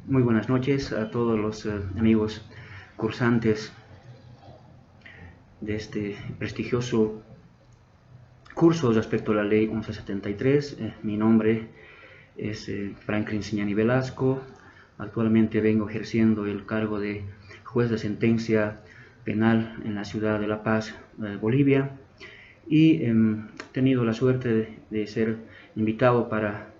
Muy buenas noches a todos los amigos cursantes de este prestigioso curso respecto a la ley 1173. Mi nombre es Franklin Siñani Velasco. Actualmente vengo ejerciendo el cargo de juez de sentencia penal en la ciudad de La Paz, Bolivia, y he tenido la suerte de ser invitado para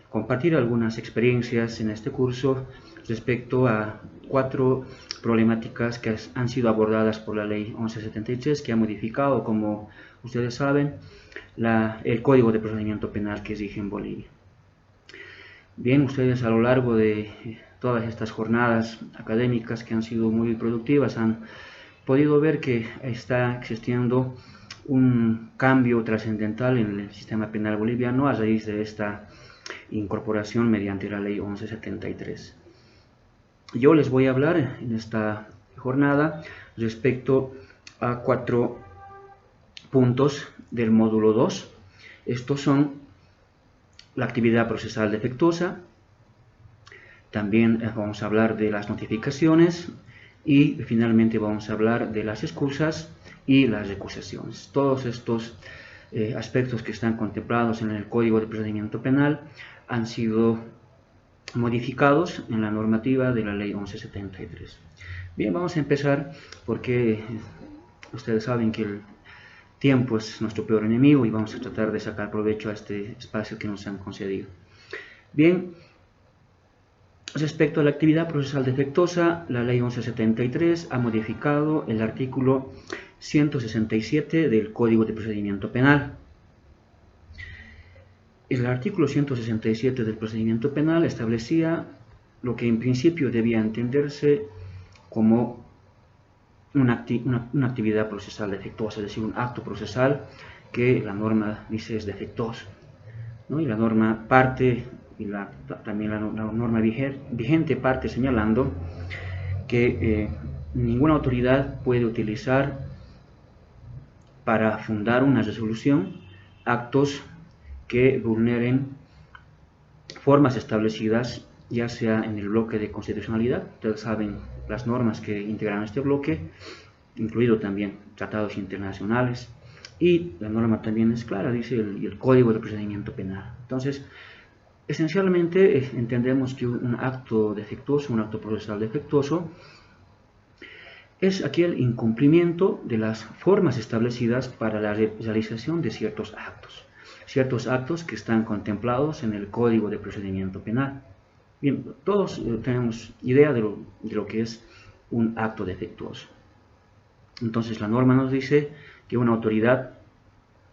compartir algunas experiencias en este curso respecto a 4 problemáticas que han sido abordadas por la ley 1173, que ha modificado, como ustedes saben, el Código de Procedimiento Penal que rige en Bolivia. Bien, ustedes a lo largo de todas estas jornadas académicas, que han sido muy productivas, han podido ver que está existiendo un cambio trascendental en el sistema penal boliviano a raíz de esta incorporación mediante la ley 1173. Yo les voy a hablar en esta jornada respecto a 4 puntos del módulo 2. Estos son la actividad procesal defectuosa, también vamos a hablar de las notificaciones y finalmente vamos a hablar de las excusas y las recusaciones. Todos estos aspectos que están contemplados en el Código de Procedimiento Penal han sido modificados en la normativa de la ley 1173. Bien, vamos a empezar porque ustedes saben que el tiempo es nuestro peor enemigo y vamos a tratar de sacar provecho a este espacio que nos han concedido. Bien, respecto a la actividad procesal defectuosa, la ley 1173 ha modificado el artículo 167 del Código de Procedimiento Penal. El artículo 167 del Procedimiento Penal establecía lo que en principio debía entenderse como una actividad procesal defectuosa, es decir, un acto procesal que la norma dice es defectuoso, ¿no? Y la norma parte, y también la norma vigente parte señalando que ninguna autoridad puede utilizar para fundar una resolución actos que vulneren formas establecidas ya sea en el bloque de constitucionalidad. Ustedes saben las normas que integran este bloque, incluido también tratados internacionales, y la norma también es clara, dice el Código de Procedimiento Penal. Entonces, esencialmente entendemos que un acto defectuoso, un acto procesal defectuoso, es aquel incumplimiento de las formas establecidas para la realización de ciertos actos que están contemplados en el Código de Procedimiento Penal. Bien, todos tenemos idea de lo que es un acto defectuoso. Entonces la norma nos dice que una autoridad,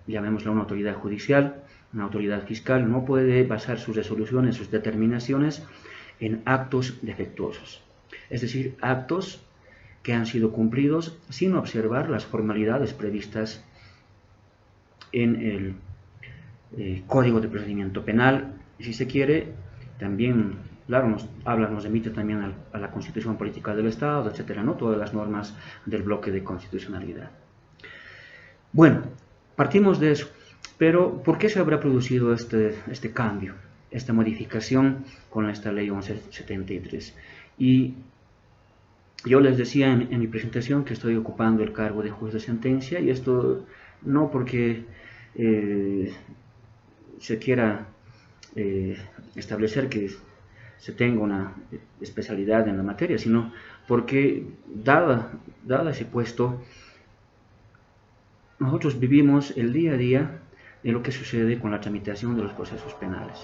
llamémosla una autoridad judicial, una autoridad fiscal, no puede basar sus resoluciones, sus determinaciones en actos defectuosos. Es decir, actos que han sido cumplidos sin observar las formalidades previstas en el Código de Procedimiento Penal. Si se quiere, también, claro, nos remite también a la Constitución Política del Estado, etcétera, ¿no? Todas las normas del bloque de constitucionalidad. Bueno, partimos de eso. Pero, ¿por qué se habrá producido este cambio, esta modificación con esta ley 1173? Y yo les decía en mi presentación que estoy ocupando el cargo de juez de sentencia, y esto no porque se quiera establecer que se tenga una especialidad en la materia, sino porque, dada ese puesto, nosotros vivimos el día a día de lo que sucede con la tramitación de los procesos penales.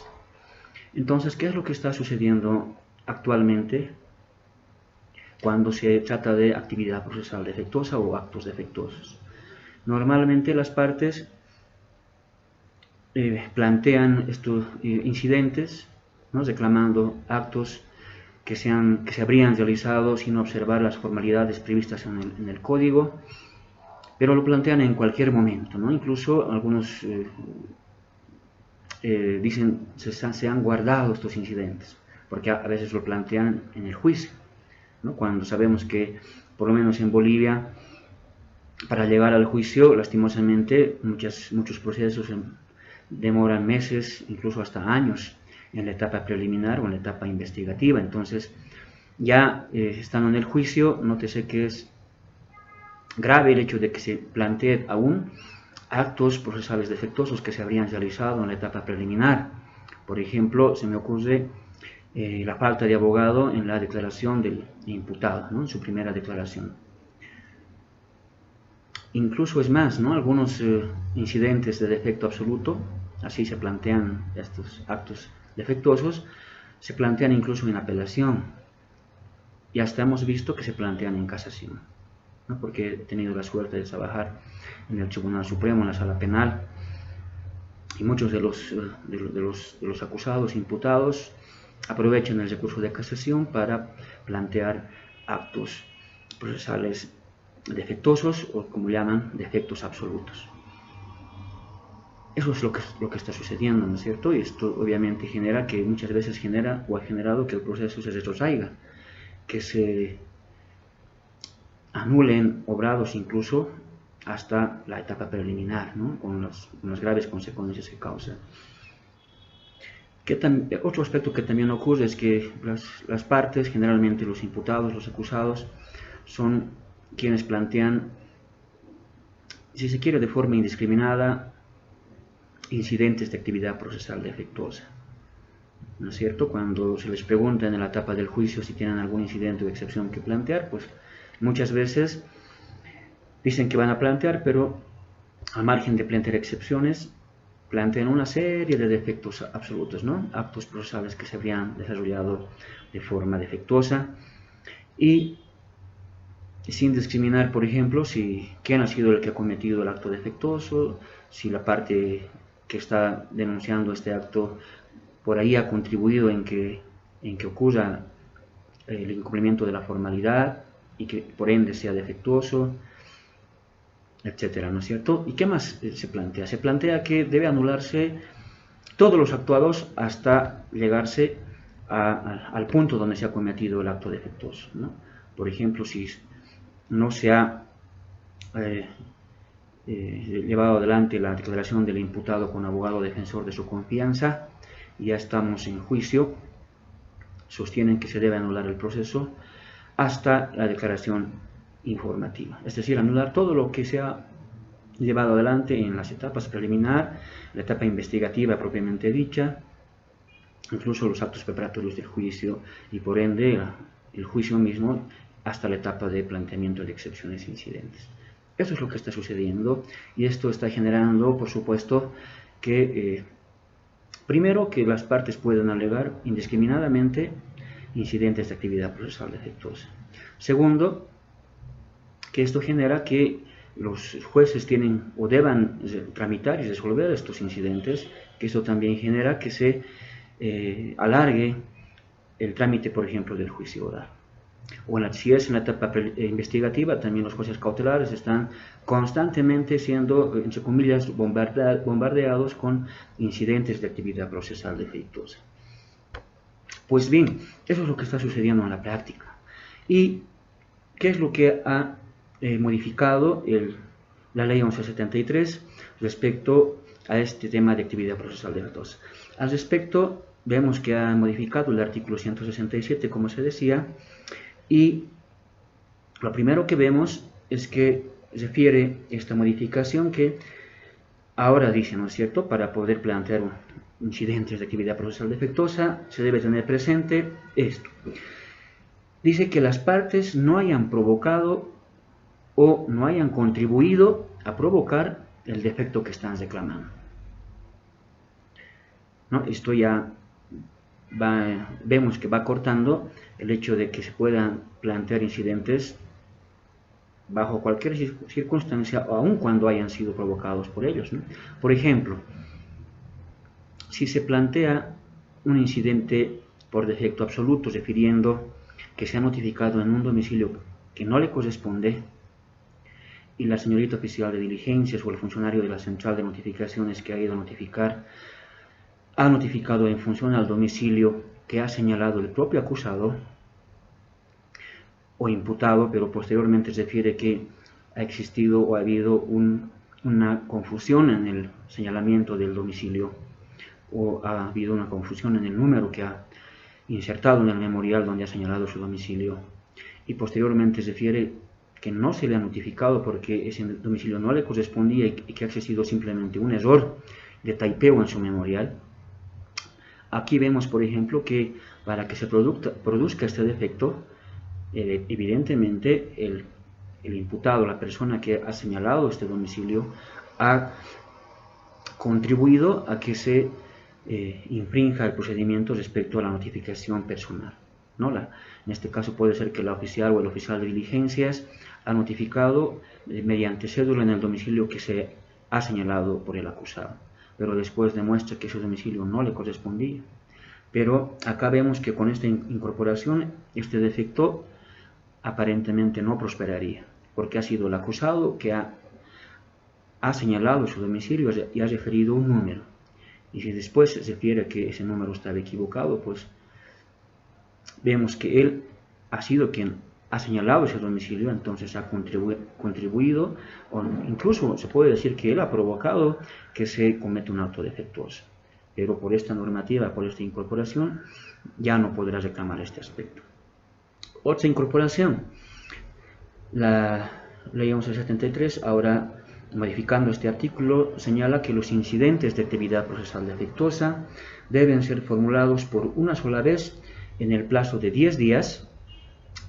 Entonces, ¿qué es lo que está sucediendo actualmente cuando se trata de actividad procesal defectuosa o actos defectuosos? Normalmente las partes plantean estos incidentes, ¿no?, reclamando actos que se habrían realizado sin observar las formalidades previstas en el código, pero lo plantean en cualquier momento, ¿no? Incluso algunos dicen se han guardado estos incidentes, porque a veces lo plantean en el juicio, ¿no? Cuando sabemos que, por lo menos en Bolivia, para llegar al juicio, lastimosamente, muchos procesos demoran meses, incluso hasta años, en la etapa preliminar o en la etapa investigativa. Entonces, ya estando en el juicio, nótese que es grave el hecho de que se planteen aún actos procesales defectuosos que se habrían realizado en la etapa preliminar. Por ejemplo, se me ocurre la falta de abogado en la declaración del imputado, ¿no? En su primera declaración. Incluso es más, ¿no? Algunos incidentes de defecto absoluto, así se plantean estos actos defectuosos, se plantean incluso en apelación. Y hasta hemos visto que se plantean en casación, ¿no? Porque he tenido la suerte de trabajar en el Tribunal Supremo, en la Sala Penal, y muchos de los acusados, imputados, aprovechan el recurso de casación para plantear actos procesales defectuosos, o como llaman, defectos absolutos. Eso es lo que está sucediendo, ¿no es cierto? Y esto obviamente genera que muchas veces genera o ha generado que el proceso se retrotraiga, que se anulen obrados incluso hasta la etapa preliminar, ¿no? Con las graves consecuencias que causa. Otro aspecto que también ocurre es que las partes, generalmente los imputados, los acusados, son quienes plantean, si se quiere de forma indiscriminada, incidentes de actividad procesal defectuosa, ¿no es cierto? Cuando se les pregunta en la etapa del juicio si tienen algún incidente o excepción que plantear, pues muchas veces dicen que van a plantear, pero al margen de plantear excepciones, plantean una serie de defectos absolutos, ¿no? Actos procesales que se habrían desarrollado de forma defectuosa, y sin discriminar, por ejemplo, si quién ha sido el que ha cometido el acto defectuoso, si la parte que está denunciando este acto por ahí ha contribuido en que ocurra el incumplimiento de la formalidad y que por ende sea defectuoso, etcétera, ¿no es cierto? ¿Y qué más se plantea? Se plantea que debe anularse todos los actuados hasta llegarse al punto donde se ha cometido el acto defectuoso, ¿no? Por ejemplo, si no se ha llevado adelante la declaración del imputado con abogado defensor de su confianza, y ya estamos en juicio, sostienen que se debe anular el proceso hasta la declaración informativa, es decir, anular todo lo que se ha llevado adelante en las etapas preliminar, la etapa investigativa propiamente dicha, incluso los actos preparatorios del juicio y por ende el juicio mismo hasta la etapa de planteamiento de excepciones e incidentes. Eso es lo que está sucediendo, y esto está generando, por supuesto, que primero que las partes puedan alegar indiscriminadamente incidentes de actividad procesal defectuosa. Segundo, que esto genera que los jueces tienen o deban tramitar y resolver estos incidentes, que esto también genera que se alargue el trámite, por ejemplo, del juicio oral. O si es en la etapa investigativa, también los jueces cautelares están constantemente siendo, entre comillas, bombardeados con incidentes de actividad procesal defectuosa. Pues bien, eso es lo que está sucediendo en la práctica. ¿Y qué es lo que ha modificado la ley 1173 respecto a este tema de actividad procesal defectuosa? Al respecto, vemos que ha modificado el artículo 167, como se decía, y lo primero que vemos es que refiere esta modificación que ahora dice, ¿no es cierto?, para poder plantear incidentes de actividad procesal defectuosa se debe tener presente esto. Dice que las partes no hayan provocado o no hayan contribuido a provocar el defecto que están reclamando, ¿no? Esto ya vemos que va cortando el hecho de que se puedan plantear incidentes bajo cualquier circunstancia, aun cuando hayan sido provocados por ellos, ¿no? Por ejemplo, si se plantea un incidente por defecto absoluto, refiriendo que se ha notificado en un domicilio que no le corresponde, y la señorita oficial de diligencias o el funcionario de la central de notificaciones que ha ido a notificar ha notificado en función al domicilio que ha señalado el propio acusado o imputado, pero posteriormente refiere que ha existido o ha habido una confusión en el señalamiento del domicilio o ha habido una confusión en el número que ha insertado en el memorial donde ha señalado su domicilio, y posteriormente se refiere que no se le ha notificado porque ese domicilio no le correspondía y que ha existido simplemente un error de taipeo en su memorial. Aquí vemos, por ejemplo, que para que se produzca este defecto, evidentemente el imputado, la persona que ha señalado este domicilio, ha contribuido a que se infrinja el procedimiento respecto a la notificación personal, ¿no? En este caso puede ser que la oficial o el oficial de diligencias ha notificado mediante cédula en el domicilio que se ha señalado por el acusado, pero después demuestra que ese domicilio no le correspondía. Pero acá vemos que con esta incorporación este defecto aparentemente no prosperaría, porque ha sido el acusado que ha señalado su domicilio y ha referido un número. Y si después se refiere que ese número estaba equivocado, pues vemos que él ha sido quien ha señalado ese domicilio, entonces ha contribuido, o incluso se puede decir que él ha provocado que se cometa un acto defectuoso. Pero por esta normativa, por esta incorporación, ya no podrá reclamar este aspecto. Otra incorporación, la Ley 1173, ahora modificando este artículo, señala que los incidentes de actividad procesal defectuosa deben ser formulados por una sola vez en el plazo de 10 días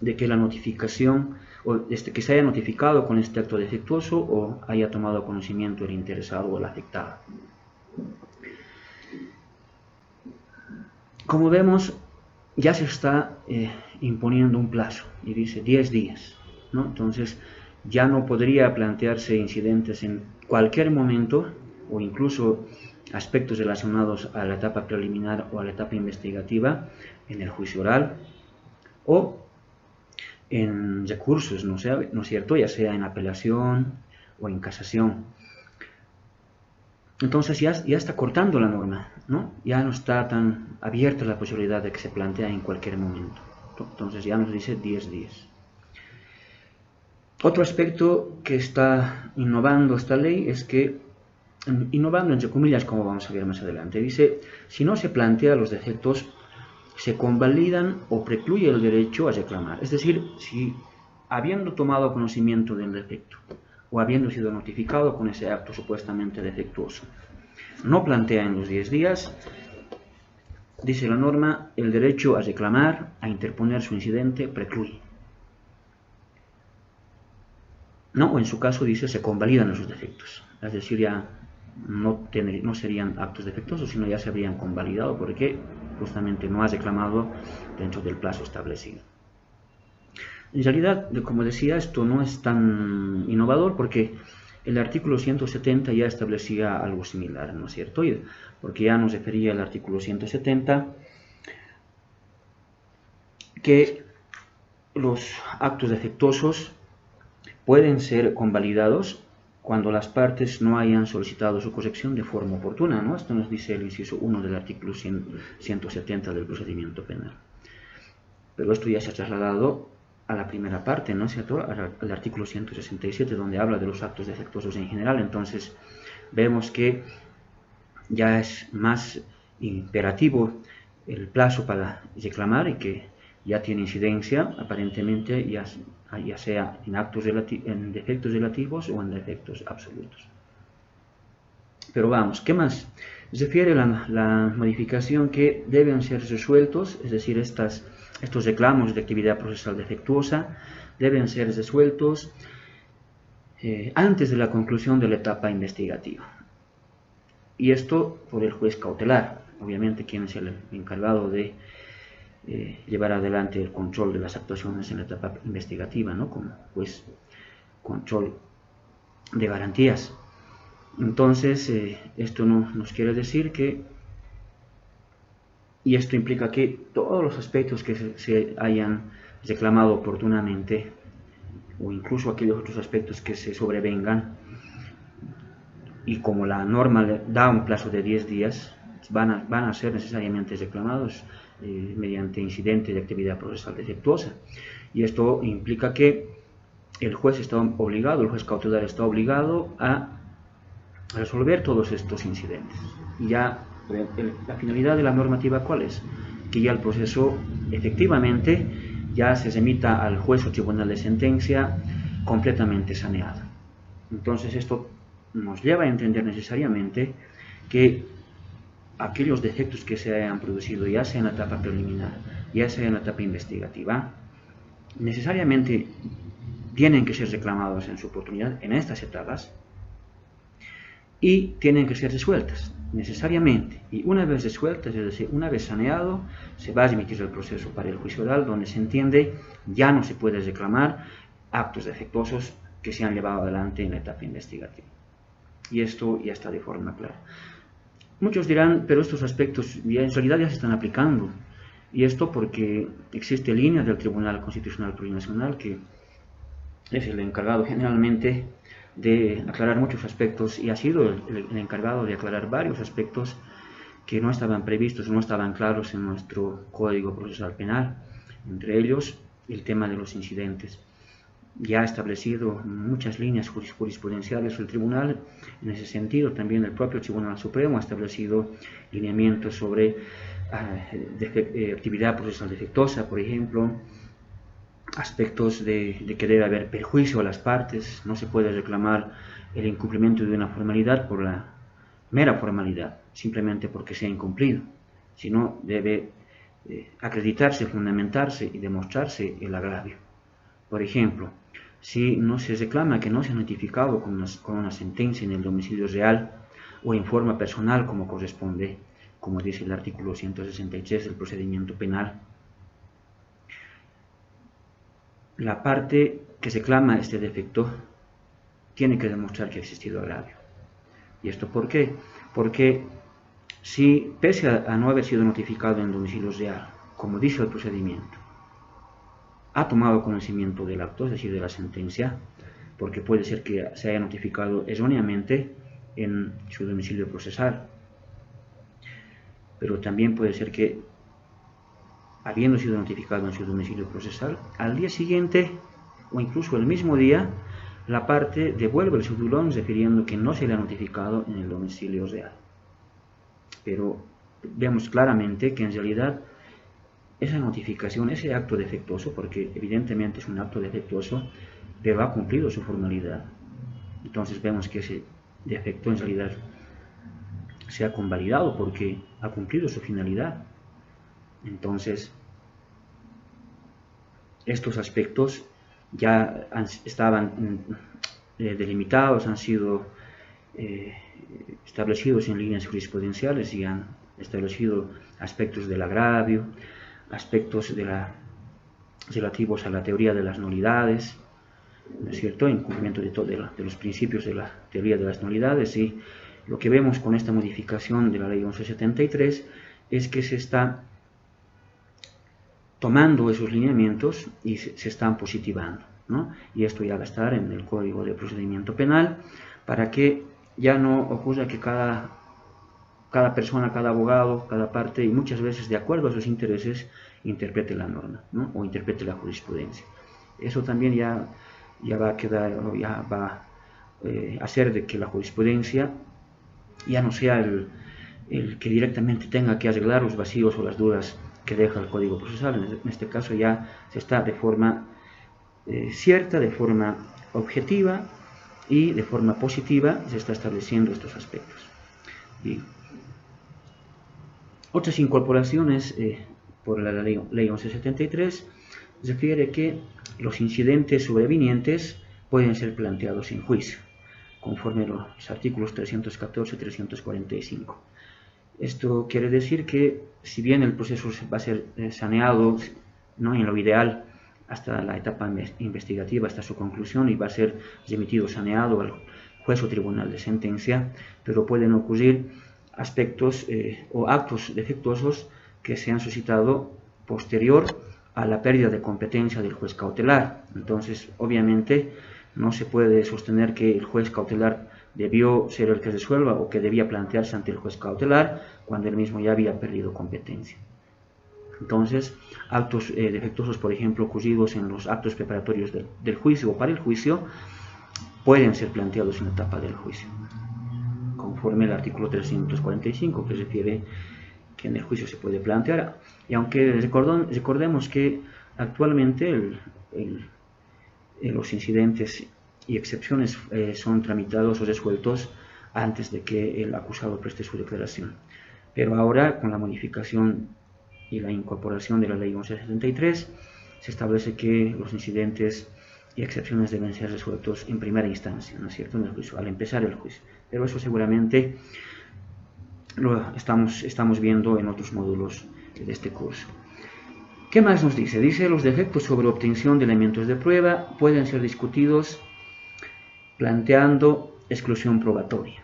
de que la notificación, o desde que se haya notificado con este acto defectuoso o haya tomado conocimiento el interesado o el afectado. Como vemos, ya se está imponiendo un plazo y dice 10 días, ¿no? Entonces ya no podría plantearse incidentes en cualquier momento o incluso aspectos relacionados a la etapa preliminar o a la etapa investigativa en el juicio oral o en recursos, ¿no es cierto? Ya sea en apelación o en casación. Entonces ya está cortando la norma, ¿no? Ya no está tan abierta la posibilidad de que se plantea en cualquier momento. Entonces ya nos dice 10 días. Otro aspecto que está innovando esta ley es que, innovando entre comillas, como vamos a ver más adelante, dice, si no se plantea los defectos, se convalidan o precluye el derecho a reclamar. Es decir, si habiendo tomado conocimiento del defecto o habiendo sido notificado con ese acto supuestamente defectuoso, no plantea en los 10 días, dice la norma, el derecho a reclamar, a interponer su incidente, precluye. No, o en su caso dice, se convalidan esos defectos. Es decir, ya no serían actos defectuosos, sino ya se habrían convalidado porque justamente no ha reclamado dentro del plazo establecido. En realidad, como decía, esto no es tan innovador porque el artículo 170 ya establecía algo similar, ¿no es cierto? Porque ya nos refería el artículo 170 que los actos defectuosos pueden ser convalidados cuando las partes no hayan solicitado su corrección de forma oportuna, ¿no? Esto nos dice el inciso 1 del artículo 170 del procedimiento penal. Pero esto ya se ha trasladado a la primera parte, ¿no es cierto? Al artículo 167, donde habla de los actos defectuosos en general. Entonces vemos que ya es más imperativo el plazo para reclamar y que ya tiene incidencia aparentemente ya sea en defectos relativos o en defectos absolutos. Pero vamos, ¿qué más? Refiere la modificación que deben ser resueltos, es decir, estos reclamos de actividad procesal defectuosa deben ser resueltos antes de la conclusión de la etapa investigativa. Y esto por el juez cautelar, obviamente quien es el encargado de llevar adelante el control de las actuaciones en la etapa investigativa, ¿no? Como pues control de garantías. Entonces esto nos quiere decir que, y esto implica que todos los aspectos que se hayan reclamado oportunamente o incluso aquellos otros aspectos que se sobrevengan, y como la norma le da un plazo de 10 días, van a ser necesariamente reclamados mediante incidente de actividad procesal defectuosa. Y esto implica que el juez cautelar está obligado a resolver todos estos incidentes. Y ya La finalidad de la normativa, ¿cuál es? Que ya el proceso efectivamente ya se remita al juez o tribunal de sentencia completamente saneado. Entonces esto nos lleva a entender necesariamente que aquellos defectos que se hayan producido, ya sea en la etapa preliminar, ya sea en la etapa investigativa, necesariamente tienen que ser reclamados en su oportunidad en estas etapas y tienen que ser resueltas necesariamente. Y una vez resueltas, es decir, una vez saneado, se va a emitir el proceso para el juicio oral, donde se entiende ya no se puede reclamar actos defectuosos que se han llevado adelante en la etapa investigativa. Y esto ya está de forma clara. Muchos dirán, pero estos aspectos en realidad ya se están aplicando. Y esto porque existe línea del Tribunal Constitucional Plurinacional, que es el encargado generalmente de aclarar muchos aspectos y ha sido el encargado de aclarar varios aspectos que no estaban previstos, no estaban claros en nuestro Código Procesal Penal, entre ellos el tema de los incidentes. Ya ha establecido muchas líneas jurisprudenciales el tribunal en ese sentido. También el propio Tribunal Supremo ha establecido lineamientos sobre actividad procesal defectuosa, por ejemplo, aspectos de que debe haber perjuicio a las partes. No se puede reclamar el incumplimiento de una formalidad por la mera formalidad, simplemente porque se ha incumplido, sino debe acreditarse, fundamentarse y demostrarse el agravio. Por ejemplo, si no se reclama que no se ha notificado con una sentencia en el domicilio real o en forma personal como corresponde, como dice el artículo 163 del procedimiento penal, la parte que reclama este defecto tiene que demostrar que ha existido agravio. ¿Y esto por qué? Porque si, pese a no haber sido notificado en el domicilio real, como dice el procedimiento, ha tomado conocimiento del acto, es decir, de la sentencia, porque puede ser que se haya notificado erróneamente en su domicilio procesal, pero también puede ser que, habiendo sido notificado en su domicilio procesal, al día siguiente o incluso el mismo día, la parte devuelve el cedulón refiriendo que no se le ha notificado en el domicilio real. Pero vemos claramente que en realidad esa notificación, ese acto defectuoso, porque evidentemente es un acto defectuoso, pero ha cumplido su formalidad. Entonces vemos que ese defecto en realidad se ha convalidado porque ha cumplido su finalidad. Entonces, estos aspectos ya estaban delimitados, han sido establecidos en líneas jurisprudenciales y han establecido aspectos del agravio, aspectos relativos a la teoría de las nulidades, ¿no es cierto?, en cumplimiento de los principios de la teoría de las nulidades. Y lo que vemos con esta modificación de la ley 1173 es que se está tomando esos lineamientos y se están positivando, ¿no? Y esto ya va a estar en el Código de Procedimiento Penal para que ya no ocurra que cada persona, cada abogado, cada parte, y muchas veces de acuerdo a sus intereses, interprete la norma, ¿no?, o interprete la jurisprudencia. Eso también ya va a quedar, ya va a hacer de que la jurisprudencia ya no sea el que directamente tenga que arreglar los vacíos o las dudas que deja el Código Procesal. En este caso ya se está de forma cierta, de forma objetiva y de forma positiva se está estableciendo estos aspectos. Bien. Otras incorporaciones por la ley 1173 refiere que los incidentes sobrevinientes pueden ser planteados en juicio, conforme a los artículos 314 y 345. Esto quiere decir que, si bien el proceso va a ser saneado, ¿no?, en lo ideal, hasta la etapa investigativa, hasta su conclusión, y va a ser remitido saneado al juez o tribunal de sentencia, pero pueden ocurrir aspectos o actos defectuosos que se han suscitado posterior a la pérdida de competencia del juez cautelar. Entonces, obviamente, no se puede sostener que el juez cautelar debió ser el que resuelva o que debía plantearse ante el juez cautelar cuando él mismo ya había perdido competencia. Entonces, actos defectuosos, por ejemplo, ocurridos en los actos preparatorios del juicio o para el juicio, pueden ser planteados en la etapa del juicio, conforme al artículo 345, que refiere que en el juicio se puede plantear. Y aunque recordemos que actualmente los incidentes y excepciones son tramitados o resueltos antes de que el acusado preste su declaración. Pero ahora, con la modificación y la incorporación de la Ley 1173, se establece que los incidentes y excepciones deben ser resueltos en primera instancia, ¿no es cierto?, en el juicio, al empezar el juicio. Pero eso seguramente lo estamos viendo en otros módulos de este curso. ¿Qué más nos dice? Dice: los defectos sobre obtención de elementos de prueba pueden ser discutidos planteando exclusión probatoria.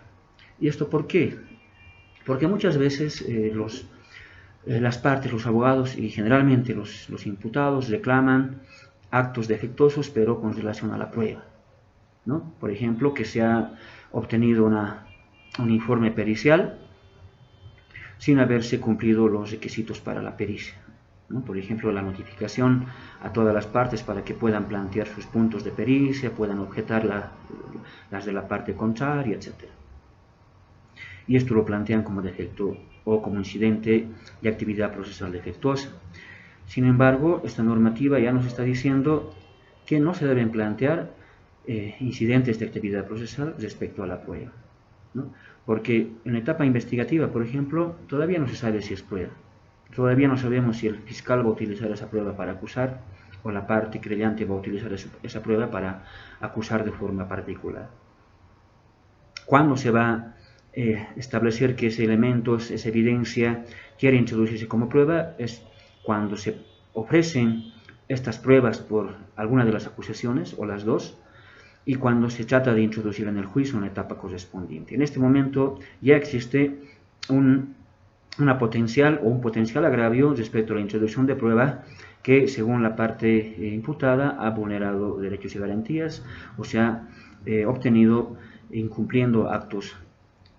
¿Y esto por qué? Porque muchas veces las partes, los abogados y generalmente los imputados reclaman actos defectuosos pero con relación a la prueba, ¿no? Por ejemplo, que se ha obtenido un informe pericial sin haberse cumplido los requisitos para la pericia, ¿no? Por ejemplo, la notificación a todas las partes para que puedan plantear sus puntos de pericia, puedan objetar las de la parte contraria, etc. Y esto lo plantean como defecto o como incidente de actividad procesal defectuosa. Sin embargo, esta normativa ya nos está diciendo que no se deben plantear incidentes de actividad procesal respecto a la prueba, ¿no? Porque en la etapa investigativa, por ejemplo, todavía no se sabe si es prueba. Todavía no sabemos si el fiscal va a utilizar esa prueba para acusar o la parte creyente va a utilizar esa prueba para acusar de forma particular. ¿Cuándo se va a establecer que ese elemento, esa evidencia quiere introducirse como prueba? Es cuando se ofrecen estas pruebas por alguna de las acusaciones o las dos, y cuando se trata de introducir en el juicio una etapa correspondiente. En este momento ya existe un potencial agravio respecto a la introducción de prueba que, según la parte imputada, ha vulnerado derechos y garantías o se ha obtenido incumpliendo actos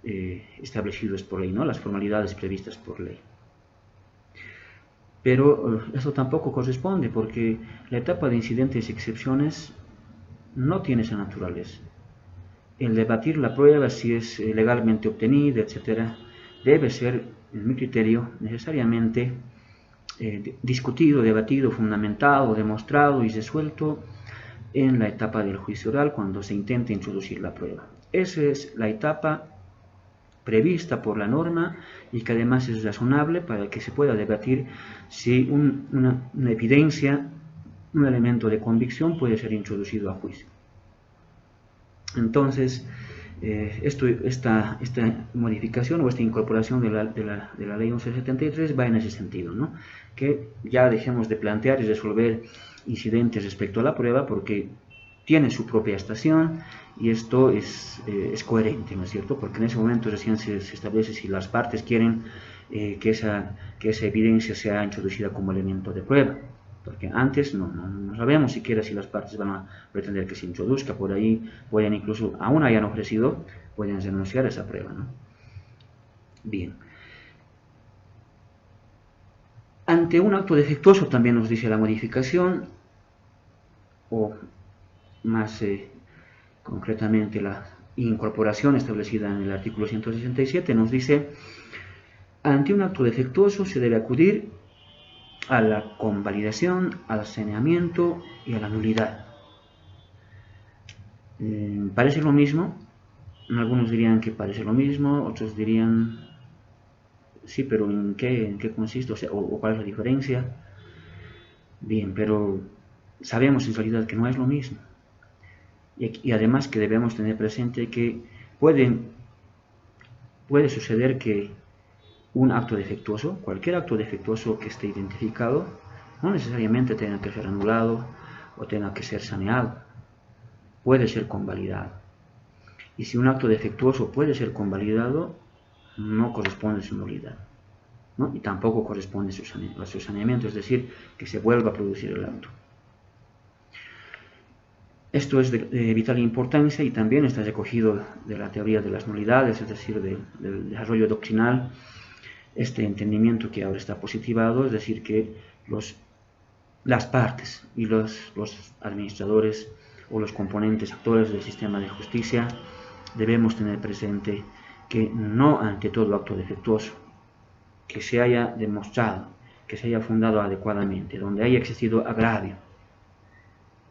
establecidos por ley, ¿no?, las formalidades previstas por ley. Pero eso tampoco corresponde, porque la etapa de incidentes y excepciones no tiene esa naturaleza. El debatir la prueba, si es legalmente obtenida, etc., debe ser, en mi criterio, necesariamente discutido, debatido, fundamentado, demostrado y resuelto en la etapa del juicio oral, cuando se intente introducir la prueba. Esa es la etapa prevista por la norma y que además es razonable para que se pueda debatir si una evidencia, un elemento de convicción puede ser introducido a juicio. Entonces, esta modificación o esta incorporación de la Ley 1173 va en ese sentido, ¿no?, que ya dejemos de plantear y resolver incidentes respecto a la prueba, porque tiene su propia estación y esto es coherente, ¿no es cierto?, porque en ese momento recién se establece si las partes quieren que esa evidencia sea introducida como elemento de prueba, porque antes no sabemos siquiera si las partes van a pretender que se introduzca. Por ahí pueden, incluso aún hayan ofrecido, pueden denunciar esa prueba, ¿no? Bien. Ante un acto defectuoso, también nos dice la modificación, o más concretamente la incorporación establecida en el artículo 167, nos dice: ante un acto defectuoso se debe acudir a la convalidación, al saneamiento y a la nulidad. Parece lo mismo. Algunos dirían que parece lo mismo, otros dirían sí, pero ¿en qué consiste? O ¿cuál es la diferencia? Bien, pero sabemos en realidad que no es lo mismo. Y además que debemos tener presente que puede suceder que un acto defectuoso, cualquier acto defectuoso que esté identificado, no necesariamente tenga que ser anulado o tenga que ser saneado, puede ser convalidado. Y si un acto defectuoso puede ser convalidado, no corresponde su nulidad, ¿no? Y tampoco corresponde a su saneamiento, es decir, que se vuelva a producir el acto. Esto es de vital importancia y también está recogido de la teoría de las nulidades, es decir, del desarrollo doctrinal, este entendimiento que ahora está positivado, es decir, que las partes y los administradores o los componentes actores del sistema de justicia debemos tener presente que no ante todo acto defectuoso, que se haya demostrado, que se haya fundado adecuadamente, donde haya existido agravio,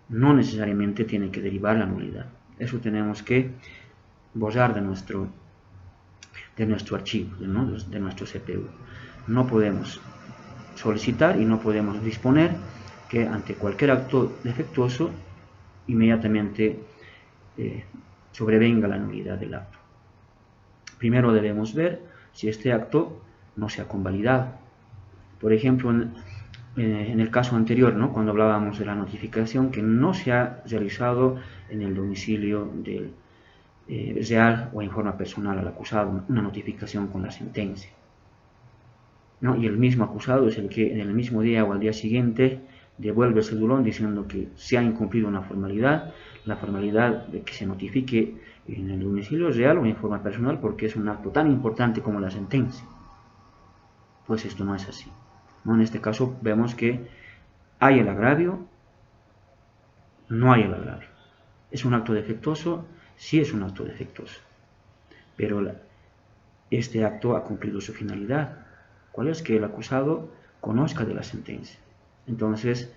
no necesariamente tiene que derivar la nulidad. Eso tenemos que borrar de nuestro archivo, de nuestro CPU. No podemos solicitar y no podemos disponer que ante cualquier acto defectuoso inmediatamente sobrevenga la nulidad del acto. Primero debemos ver si este acto no se ha convalidado. Por ejemplo, en el caso anterior, cuando hablábamos de la notificación que no se ha realizado en el domicilio del real o en forma personal al acusado una notificación con la sentencia, y el mismo acusado es el que en el mismo día o al día siguiente devuelve el cedulón diciendo que se ha incumplido una formalidad, la formalidad de que se notifique en el domicilio real o en forma personal porque es un acto tan importante como la sentencia. Pues esto no es así. En este caso vemos que hay el agravio, no hay el agravio. ¿Es un acto defectuoso? Sí es un acto defectuoso. Pero este acto ha cumplido su finalidad. ¿Cuál es? Que el acusado conozca de la sentencia. Entonces,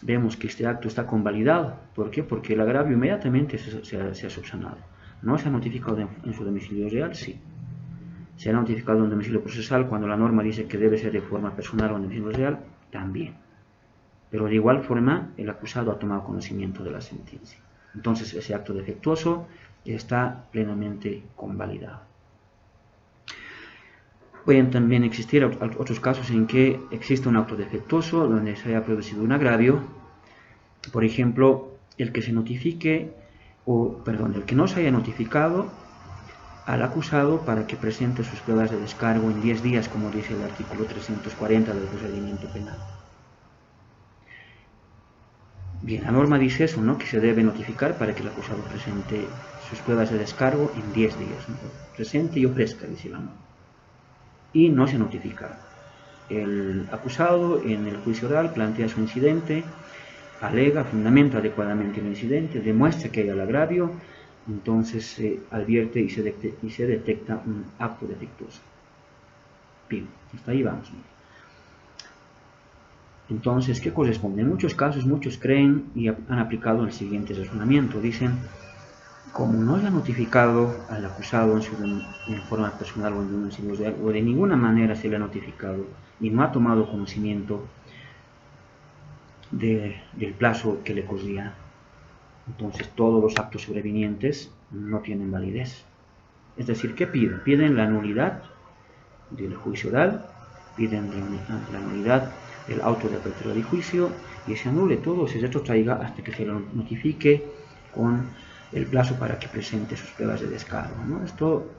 vemos que este acto está convalidado. ¿Por qué? Porque el agravio inmediatamente se ha subsanado. ¿No se ha notificado en su domicilio real? Sí. Se ha notificado en domicilio procesal cuando la norma dice que debe ser de forma personal o en domicilio real, también. Pero de igual forma, el acusado ha tomado conocimiento de la sentencia. Entonces, ese acto defectuoso está plenamente convalidado. Pueden también existir otros casos en que existe un acto defectuoso donde se haya producido un agravio. Por ejemplo, el que se notifique, el que no se haya notificado al acusado para que presente sus pruebas de descargo en 10 días, como dice el artículo 340 del procedimiento penal. Bien, la norma dice eso, que se debe notificar para que el acusado presente sus pruebas de descargo en 10 días. Presente y ofrezca, dice la norma. Y no se notifica. El acusado en el juicio oral plantea su incidente, alega, fundamenta adecuadamente el incidente, demuestra que hay el agravio, entonces se advierte y se detecta un acto defectuoso. Bien, hasta ahí vamos. Entonces, ¿qué corresponde? En muchos casos, muchos creen y han aplicado el siguiente razonamiento. Dicen, como no se ha notificado al acusado en forma personal o en domicilio real, o de ninguna manera se le ha notificado y no ha tomado conocimiento del plazo que le corría, entonces todos los actos sobrevinientes no tienen validez. Es decir, ¿qué piden? Piden la nulidad del juicio oral, piden la nulidad del auto de apertura de juicio y se anule todo, se retrotraiga hasta que se lo notifique con el plazo para que presente sus pruebas de descargo. Esto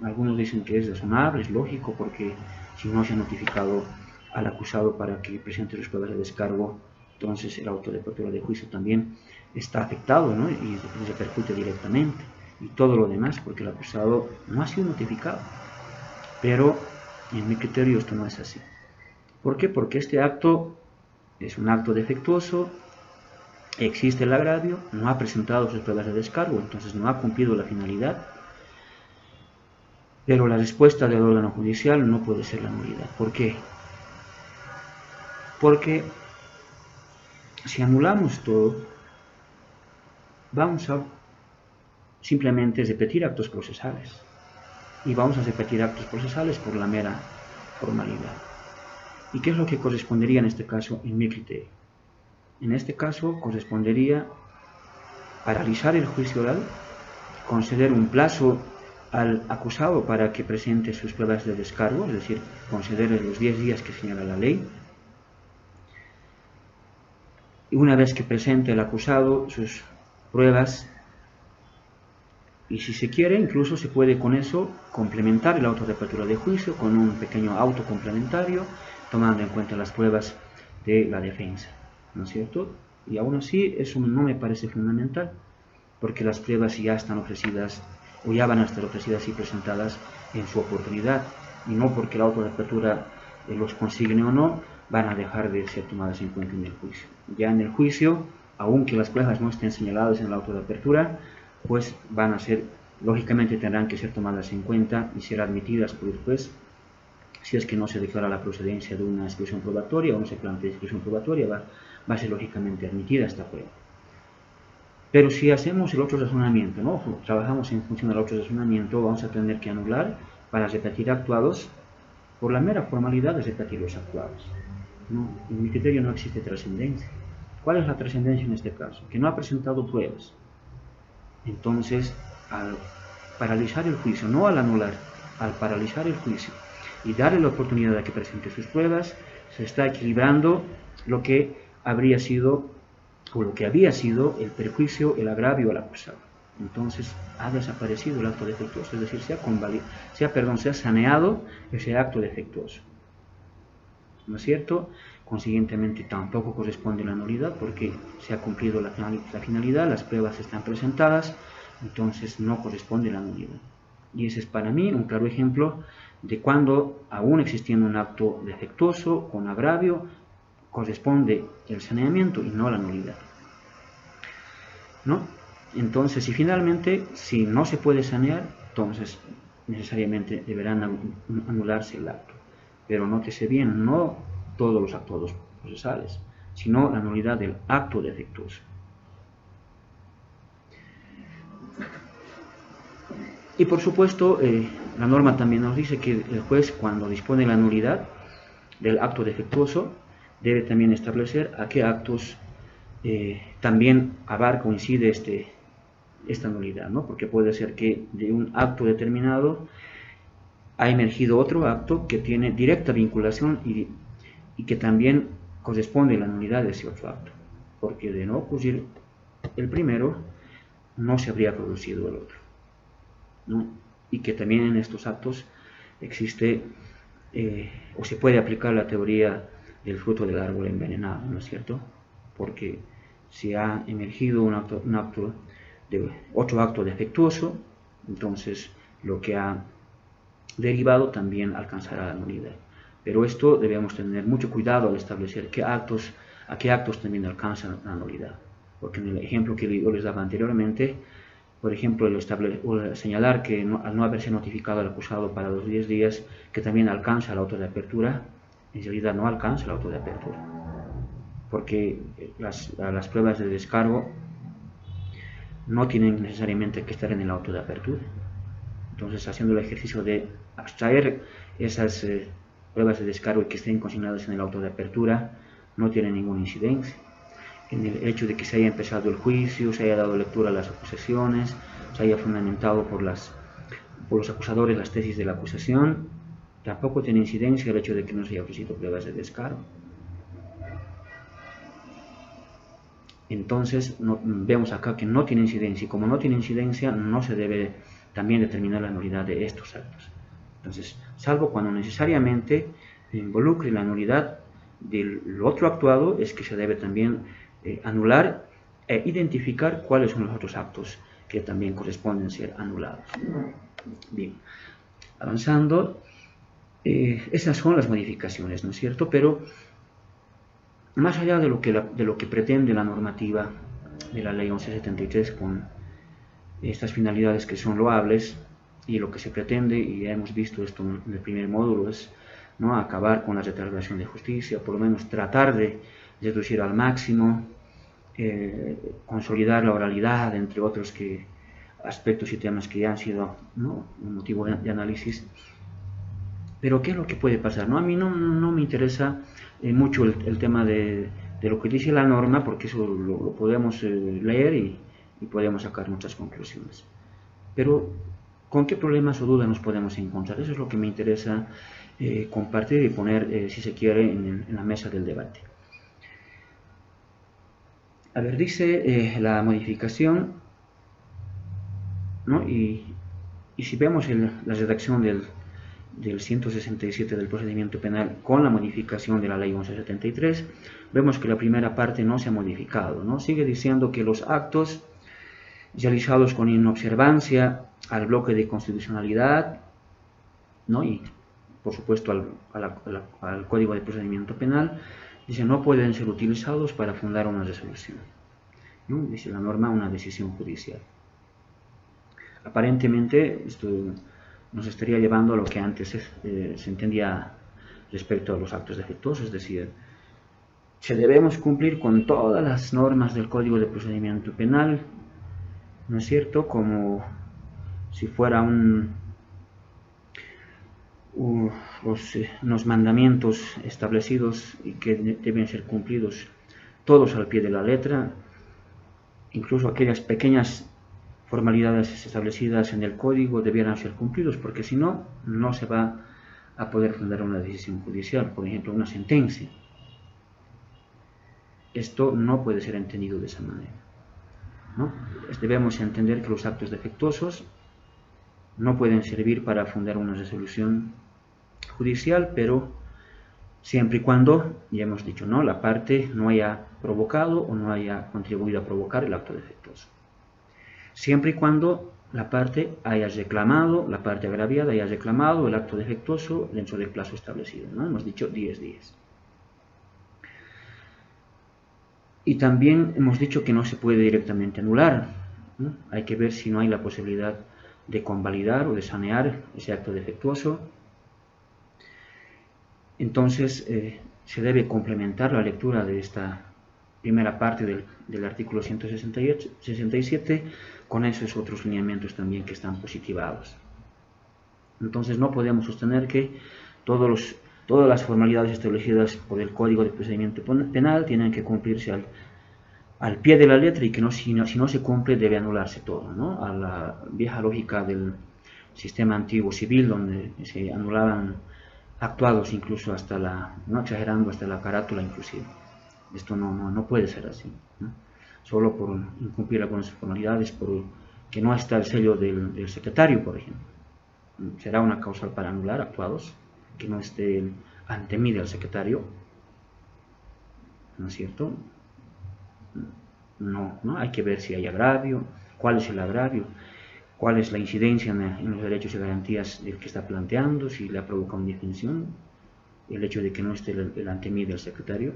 algunos dicen que es razonable, es lógico, porque si no se ha notificado al acusado para que presente sus pruebas de descargo, entonces el auto de apertura de juicio también está afectado, y repercute directamente, y todo lo demás porque el acusado no ha sido notificado. Pero en mi criterio esto no es así. ¿Por qué? Porque este acto es un acto defectuoso, existe el agravio, no ha presentado sus pruebas de descargo, entonces no ha cumplido la finalidad, pero la respuesta del órgano judicial no puede ser la nulidad. ¿Por qué? Porque si anulamos todo, vamos a simplemente repetir actos procesales, y vamos a repetir actos procesales por la mera formalidad. ¿Y qué es lo que correspondería en este caso en mi criterio? En este caso correspondería paralizar el juicio oral, conceder un plazo al acusado para que presente sus pruebas de descargo, es decir, concederle los 10 días que señala la ley, y una vez que presente el acusado sus pruebas, y si se quiere, incluso se puede con eso complementar el auto de apertura de juicio con un pequeño auto complementario, tomando en cuenta las pruebas de la defensa, ¿no es cierto? Y aún así eso no me parece fundamental, porque las pruebas ya están ofrecidas o ya van a estar ofrecidas y presentadas en su oportunidad, y no porque el auto de apertura los consigne o no, van a dejar de ser tomadas en cuenta en el juicio. Ya en el juicio, aunque las pruebas no estén señaladas en el auto de apertura, pues van a ser lógicamente tendrán que ser tomadas en cuenta y ser admitidas por el juez si es que no se declara la procedencia de una exclusión probatoria o no se plantea exclusión probatoria, va a ser lógicamente admitida esta prueba. Pero si hacemos el otro razonamiento, ¿no? Trabajamos en función del otro razonamiento, vamos a tener que anular para repetir actuados por la mera formalidad de repetir los actuados, ¿no? En mi criterio no existe trascendencia. ¿Cuál es la trascendencia en este caso? Que no ha presentado pruebas. Entonces, al paralizar el juicio, no al anular, al paralizar el juicio y darle la oportunidad de que presente sus pruebas, se está equilibrando lo que habría sido o lo que había sido el perjuicio, el agravio al acusado. Entonces ha desaparecido el acto defectuoso, es decir, se ha saneado ese acto defectuoso. ¿No es cierto? Consiguientemente tampoco corresponde la nulidad porque se ha cumplido la finalidad, las pruebas están presentadas, entonces no corresponde la nulidad. Y ese es para mí un claro ejemplo de cuando, aún existiendo un acto defectuoso con agravio, corresponde el saneamiento y no la nulidad, ¿no? Entonces, y finalmente, si no se puede sanear, entonces necesariamente deberán anularse el acto. Pero nótese bien, no todos los actos procesales, sino la nulidad del acto defectuoso. Y por supuesto, la norma también nos dice que el juez, cuando dispone la nulidad del acto defectuoso, debe también establecer a qué actos también abarca o incide esta nulidad, ¿no? Porque puede ser que de un acto determinado ha emergido otro acto que tiene directa vinculación y que también corresponde a la nulidad de ese otro acto, porque de no ocurrir el primero, no se habría producido el otro, ¿no? Y que también en estos actos existe o se puede aplicar la teoría del fruto del árbol envenenado, ¿no es cierto? Porque si ha emergido otro acto defectuoso, entonces lo que ha derivado también alcanzará la nulidad. Pero esto debemos tener mucho cuidado al establecer a qué actos también alcanza la nulidad. Porque en el ejemplo que yo les daba anteriormente, por ejemplo, señalar que al no haberse notificado al acusado para los 10 días, que también alcanza el auto de apertura, en realidad no alcanza el auto de apertura, porque las pruebas de descargo no tienen necesariamente que estar en el auto de apertura. Entonces, haciendo el ejercicio de abstraer esas pruebas de descargo que estén consignadas en el auto de apertura, no tienen ninguna incidencia. En el hecho de que se haya empezado el juicio, se haya dado lectura a las acusaciones, se haya fundamentado por los acusadores las tesis de la acusación, tampoco tiene incidencia el hecho de que no se haya ofrecido pruebas de descargo. Entonces vemos acá que no tiene incidencia, y como no tiene incidencia, no se debe también determinar la nulidad de estos actos. Entonces, salvo cuando necesariamente involucre la nulidad del otro actuado, es que se debe también anular e identificar cuáles son los otros actos que también corresponden ser anulados. Bien, avanzando, esas son las modificaciones, ¿no es cierto? Pero más allá de lo que pretende la normativa de la ley 1173 con estas finalidades que son loables, y lo que se pretende, y ya hemos visto esto en el primer módulo, es, ¿no?, acabar con la retardación de justicia, por lo menos tratar de reducir al máximo, consolidar la oralidad, entre otros aspectos y temas que ya han sido, ¿no?, un motivo de análisis. Pero ¿qué es lo que puede pasar? ¿No? A mí no me interesa mucho el tema de lo que dice la norma, porque eso lo podemos leer y podemos sacar muchas conclusiones. Pero ¿con qué problemas o dudas nos podemos encontrar? Eso es lo que me interesa compartir y poner, si se quiere, en la mesa del debate. A ver, dice la modificación, ¿no? Y si vemos la redacción del 167 del procedimiento penal con la modificación de la ley 1173, vemos que la primera parte no se ha modificado, ¿no? Sigue diciendo que los actos realizados con inobservancia al bloque de constitucionalidad, ¿no?, y por supuesto al Código de Procedimiento Penal, dice, no pueden ser utilizados para fundar una resolución, ¿no? Dice la norma, una decisión judicial. Aparentemente esto nos estaría llevando a lo que antes se entendía respecto a los actos defectuosos, es decir, se debemos cumplir con todas las normas del Código de Procedimiento Penal, ¿no es cierto? Como si fuera unos mandamientos establecidos y que deben ser cumplidos todos al pie de la letra, incluso aquellas pequeñas formalidades establecidas en el código debieran ser cumplidos, porque si no, no se va a poder fundar una decisión judicial, por ejemplo, una sentencia. Esto no puede ser entendido de esa manera, ¿no? Debemos entender que los actos defectuosos no pueden servir para fundar una resolución judicial, pero siempre y cuando, ya hemos dicho, ¿no?, la parte no haya provocado o no haya contribuido a provocar el acto defectuoso. Siempre y cuando la parte haya reclamado, la parte agraviada haya reclamado el acto defectuoso dentro del plazo establecido, ¿no? Hemos dicho 10 días. Y también hemos dicho que no se puede directamente anular, ¿no? Hay que ver si no hay la posibilidad de convalidar o de sanear ese acto defectuoso. Entonces se debe complementar la lectura de esta primera parte del artículo 167 con esos otros lineamientos también que están positivados. Entonces no podemos sostener que todas las formalidades establecidas por el Código de Procedimiento Penal tienen que cumplirse al pie de la letra y que si no se cumple debe anularse todo, ¿no? A la vieja lógica del sistema antiguo civil, donde se anulaban actuados incluso hasta no exagerando, hasta la carátula inclusive. Esto no puede ser así, ¿no? Solo por incumplir algunas formalidades, por que no está el sello del secretario, por ejemplo. Será una causal para anular actuados, que no esté el ante mí del secretario, ¿no es cierto? No, hay que ver si hay agravio, cuál es el agravio, cuál es la incidencia en los derechos y garantías del que está planteando, si le provoca una indefensión, el hecho de que no esté el ante mí del secretario.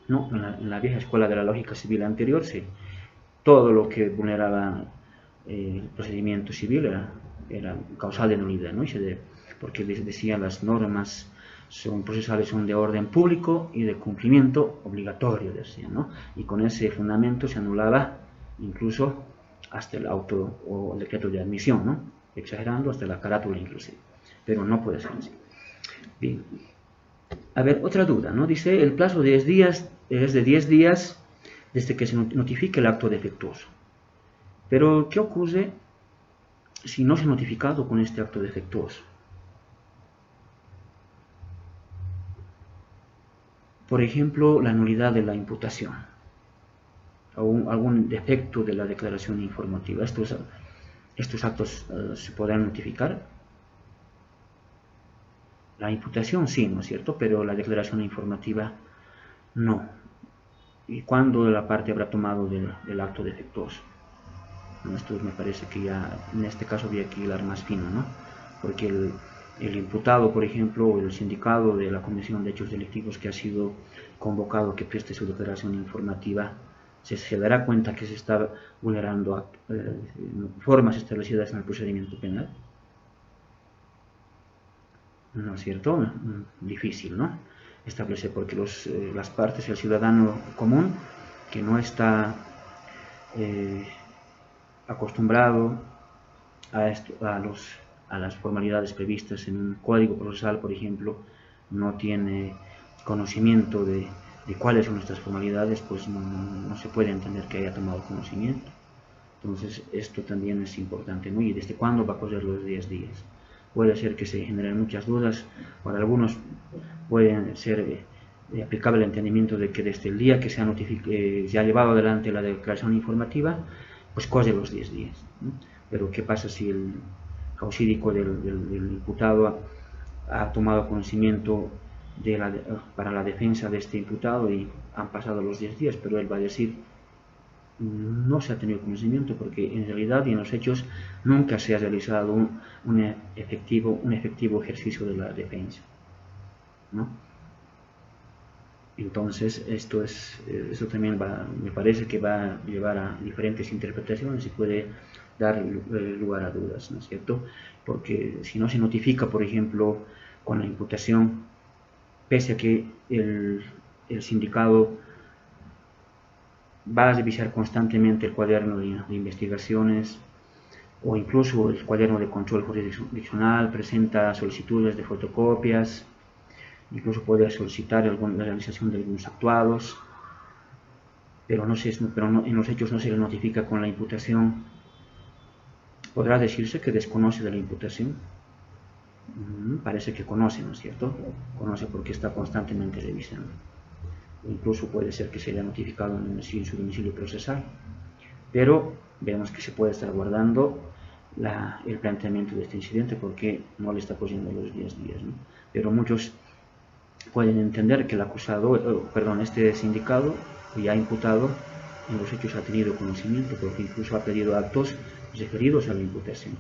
No, en la vieja escuela de la lógica civil anterior, sí, todo lo que vulneraba el procedimiento civil era causal de nulidad, ¿no? Porque les decían las normas procesales son de orden público y de cumplimiento obligatorio, decían, ¿no? Y con ese fundamento se anulaba incluso hasta el auto o el decreto de admisión, ¿no? Exagerando hasta la carátula inclusive, pero no puede ser así. Bien. A ver, otra duda, ¿no? Dice, el plazo de 10 días es de 10 días desde que se notifique el acto defectuoso. Pero, ¿qué ocurre si no se ha notificado con este acto defectuoso? Por ejemplo, la nulidad de la imputación o algún defecto de la declaración informativa. Estos actos se podrán notificar. La imputación sí, ¿no es cierto? Pero la declaración informativa no. ¿Y cuándo la parte habrá tomado del acto defectuoso? Esto me parece que ya, en este caso habría que hilar más fino, ¿no? Porque el imputado, por ejemplo, o el sindicado de la Comisión de Hechos Delictivos que ha sido convocado que preste su declaración informativa, se dará cuenta que se está vulnerando formas establecidas en el procedimiento penal. ¿No es cierto? Difícil, ¿no? Establecer, porque las partes, el ciudadano común, que no está acostumbrado a las formalidades previstas en un código procesal, por ejemplo, no tiene conocimiento de cuáles son estas formalidades, pues no se puede entender que haya tomado conocimiento. Entonces, esto también es importante, ¿no? ¿Y desde cuándo va a correr los 10 días? Puede ser que se generen muchas dudas. Para algunos puede ser aplicable el entendimiento de que desde el día que se ha llevado adelante la declaración informativa, pues corre los 10 días, ¿no? Pero ¿qué pasa si el causídico del imputado ha tomado conocimiento para la defensa de este imputado y han pasado los 10 días, pero él va a decir no se ha tenido conocimiento porque en realidad y en los hechos nunca se ha realizado un efectivo ejercicio de la defensa, ¿no? Entonces esto también me parece que va a llevar a diferentes interpretaciones y puede dar lugar a dudas, ¿no es cierto? Porque si no se notifica, por ejemplo, con la imputación, pese a que el sindicato va a revisar constantemente el cuaderno de investigaciones o incluso el cuaderno de control jurisdiccional, presenta solicitudes de fotocopias, incluso puede solicitar la realización de algunos actuados, pero en los hechos no se le notifica con la imputación. Podrá decirse que desconoce de la imputación. Parece que conoce, ¿no es cierto? Conoce porque está constantemente revisando. Incluso puede ser que se le haya notificado en su domicilio procesal. Pero vemos que se puede estar guardando el planteamiento de este incidente porque no le está poniendo los 10 días, ¿no? Pero muchos pueden entender que el acusado, este sindicado ya imputado en los hechos ha tenido conocimiento porque incluso ha pedido actos referidos a la imputación,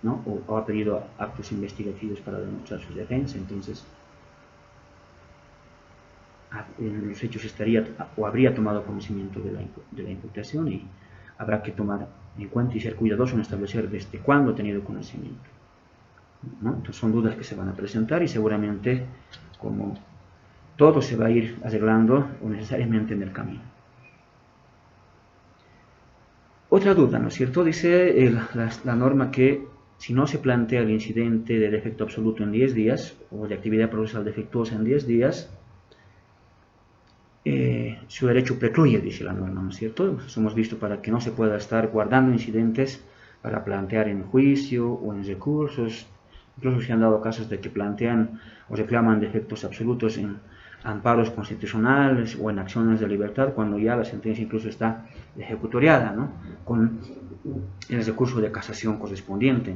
¿no? O ha pedido actos investigativos para demostrar su defensa. Entonces en los hechos estaría o habría tomado conocimiento de la imputación y habrá que tomar en cuenta y ser cuidadoso en establecer desde cuándo ha tenido conocimiento, ¿no? Entonces son dudas que se van a presentar y seguramente, como todo se va a ir arreglando o necesariamente en el camino. Otra duda, ¿no es cierto? Dice la norma que si no se plantea el incidente de defecto absoluto en 10 días o de actividad procesal defectuosa en 10 días, su derecho precluye, dice la norma, ¿no es cierto? Eso hemos visto para que no se pueda estar guardando incidentes para plantear en juicio o en recursos. Incluso se han dado casos de que plantean o reclaman defectos absolutos en amparos constitucionales o en acciones de libertad cuando ya la sentencia incluso está ejecutoriada, ¿no? Con el recurso de casación correspondiente.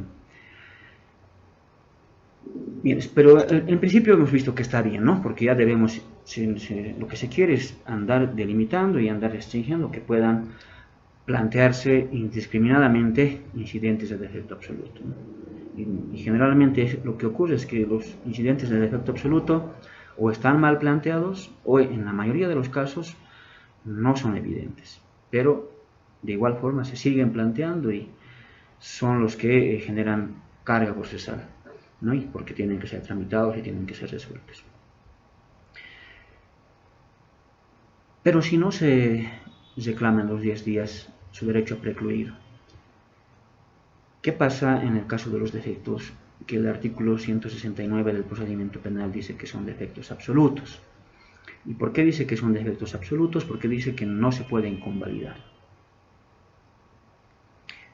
Bien, pero en principio hemos visto que está bien, ¿no? Porque ya debemos, lo que se quiere es andar delimitando y andar restringiendo que puedan plantearse indiscriminadamente incidentes de defecto absoluto, ¿no? Y generalmente lo que ocurre es que los incidentes de defecto absoluto o están mal planteados o en la mayoría de los casos no son evidentes, pero de igual forma se siguen planteando y son los que generan carga procesal, ¿no? Y porque tienen que ser tramitados y tienen que ser resueltos. Pero si no se reclama en los 10 días su derecho a precluir, ¿qué pasa en el caso de los defectos que el artículo 169 del procedimiento penal dice que son defectos absolutos? ¿Y por qué dice que son defectos absolutos? Porque dice que no se pueden convalidar.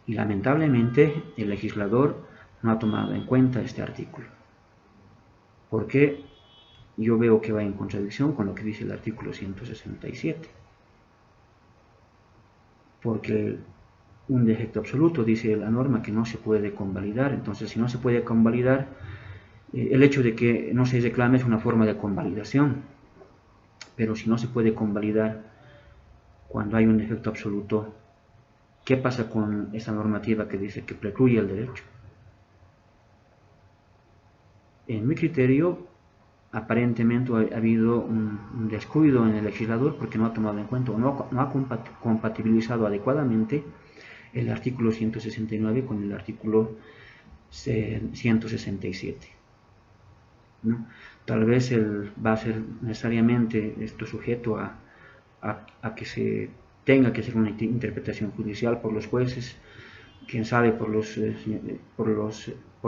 Y lamentablemente el legislador no ha tomado en cuenta este artículo, porque yo veo que va en contradicción con lo que dice el artículo 167, porque un defecto absoluto dice la norma que no se puede convalidar. Entonces, si no se puede convalidar, el hecho de que no se reclame es una forma de convalidación, pero si no se puede convalidar cuando hay un defecto absoluto, ¿qué pasa con esa normativa que dice que precluye el derecho? En mi criterio, aparentemente ha habido un descuido en el legislador porque no ha tomado en cuenta o no ha compatibilizado adecuadamente el artículo 169 con el artículo 167, ¿no? Tal vez va a ser necesariamente esto sujeto a que se tenga que hacer una interpretación judicial por los jueces, quién sabe por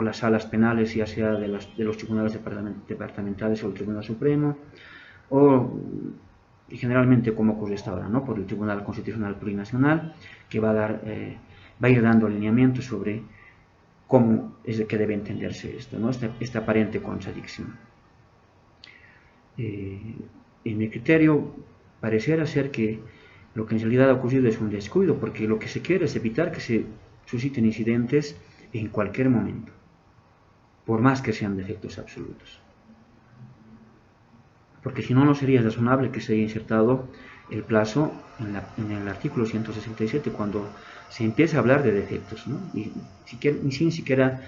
las salas penales, ya sea de los tribunales departamentales o el Tribunal Supremo, o generalmente como ocurre hasta ahora, ¿no? Por el Tribunal Constitucional Plurinacional, que va a ir dando alineamientos sobre cómo es de que debe entenderse esto, ¿no? Esta aparente contradicción. En mi criterio, pareciera ser que lo que en realidad ha ocurrido es un descuido, porque lo que se quiere es evitar que se susciten incidentes en cualquier momento, por más que sean defectos absolutos. Porque si no, no sería razonable que se haya insertado el plazo en el artículo 167 cuando se empieza a hablar de defectos, ¿no? Y sin siquiera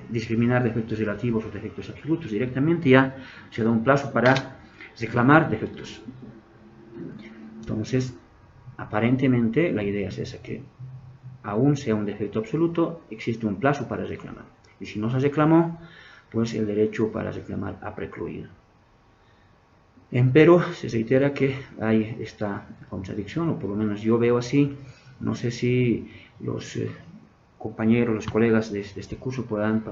discriminar defectos relativos o defectos absolutos. Directamente ya se da un plazo para reclamar defectos. Entonces, aparentemente la idea es esa, que aún sea un defecto absoluto, existe un plazo para reclamar. Y si no se reclamó, pues el derecho para reclamar ha precluido. Pero se reitera que hay esta contradicción, o por lo menos yo veo así. No sé si los compañeros, los colegas de este curso puedan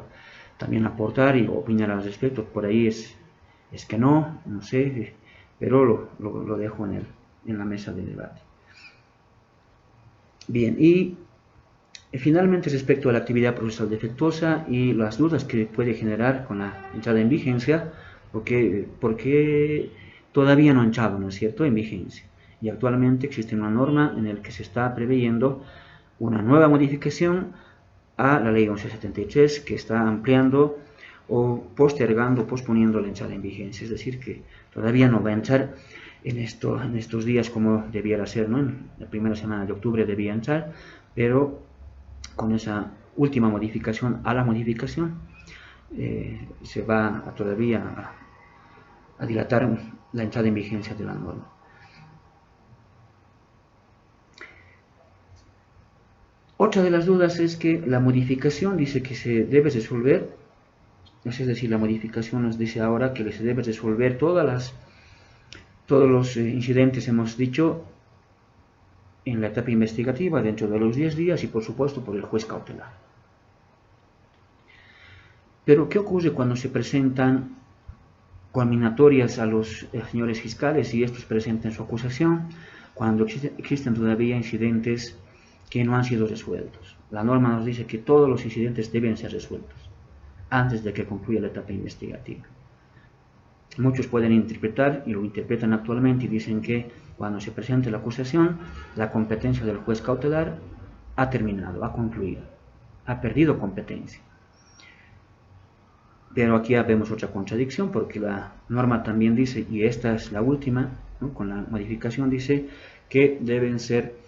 también aportar y opinar al respecto. Por ahí es que no sé, pero lo dejo en la mesa de debate. Bien, y finalmente respecto a la actividad procesal defectuosa y las dudas que puede generar con la entrada en vigencia, porque todavía no ha entrado, ¿no es cierto?, en vigencia. Y actualmente existe una norma en la que se está preveyendo una nueva modificación a la ley 1173 que está ampliando o postergando, posponiendo la entrada en vigencia. Es decir, que todavía no va a entrar en estos días como debiera ser, ¿no? En la primera semana de octubre debía entrar, pero con esa última modificación a la modificación se va todavía a dilatar la entrada en vigencia de la norma. Otra de las dudas es que la modificación dice que se debe resolver, es decir, la modificación nos dice ahora que se debe resolver todos los incidentes, hemos dicho, en la etapa investigativa dentro de los 10 días y por supuesto por el juez cautelar. Pero ¿qué ocurre cuando se presentan conminatorias a los señores fiscales y estos presentan su acusación? Cuando existen todavía incidentes que no han sido resueltos. La norma nos dice que todos los incidentes deben ser resueltos antes de que concluya la etapa investigativa. Muchos pueden interpretar, y lo interpretan actualmente, y dicen que cuando se presente la acusación, la competencia del juez cautelar ha terminado, ha concluido, ha perdido competencia. Pero aquí ya vemos otra contradicción, porque la norma también dice, y esta es la última, ¿no?, con la modificación dice que deben ser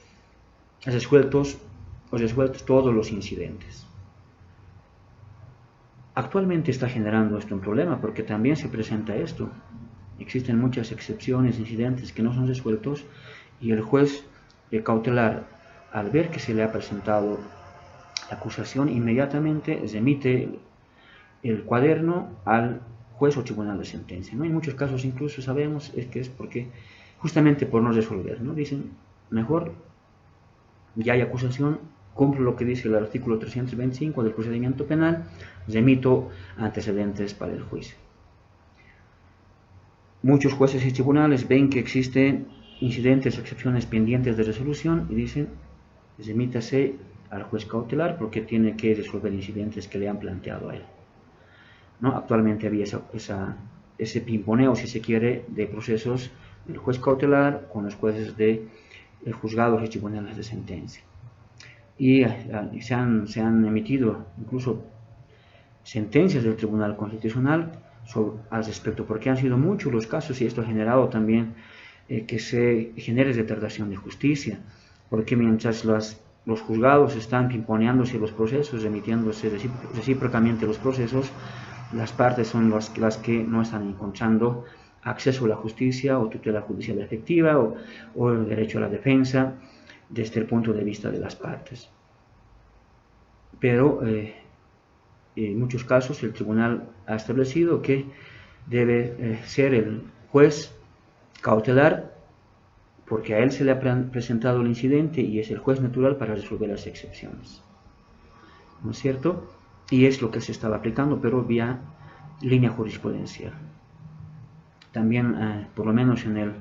resueltos todos los incidentes. Actualmente está generando esto un problema porque también se presenta esto. Existen muchas excepciones, incidentes que no son resueltos y el juez cautelar, al ver que se le ha presentado la acusación, inmediatamente remite el cuaderno al juez o tribunal de sentencia, ¿no? En muchos casos incluso sabemos que es porque justamente por no resolver, ¿no? Dicen, mejor ya hay acusación, cumplo lo que dice el artículo 325 del procedimiento penal, remito antecedentes para el juicio. Muchos jueces y tribunales ven que existen incidentes o excepciones pendientes de resolución y dicen, remítase al juez cautelar porque tiene que resolver incidentes que le han planteado a él, ¿no? Actualmente había ese pimponeo, si se quiere, de procesos del juez cautelar con los jueces de juzgados y tribunales de sentencia. Y se han emitido incluso sentencias del Tribunal Constitucional al respecto, porque han sido muchos los casos y esto ha generado también que se genere retardación de justicia, porque mientras los juzgados están pimponeándose los procesos, remitiéndose recíprocamente los procesos, las partes son las que no están encontrando acceso a la justicia o tutela judicial efectiva o el derecho a la defensa desde el punto de vista de las partes. Pero en muchos casos el tribunal ha establecido que debe ser el juez cautelar porque a él se le ha presentado el incidente y es el juez natural para resolver las excepciones, ¿no es cierto? Y es lo que se estaba aplicando, pero vía línea jurisprudencial. También, por lo menos en el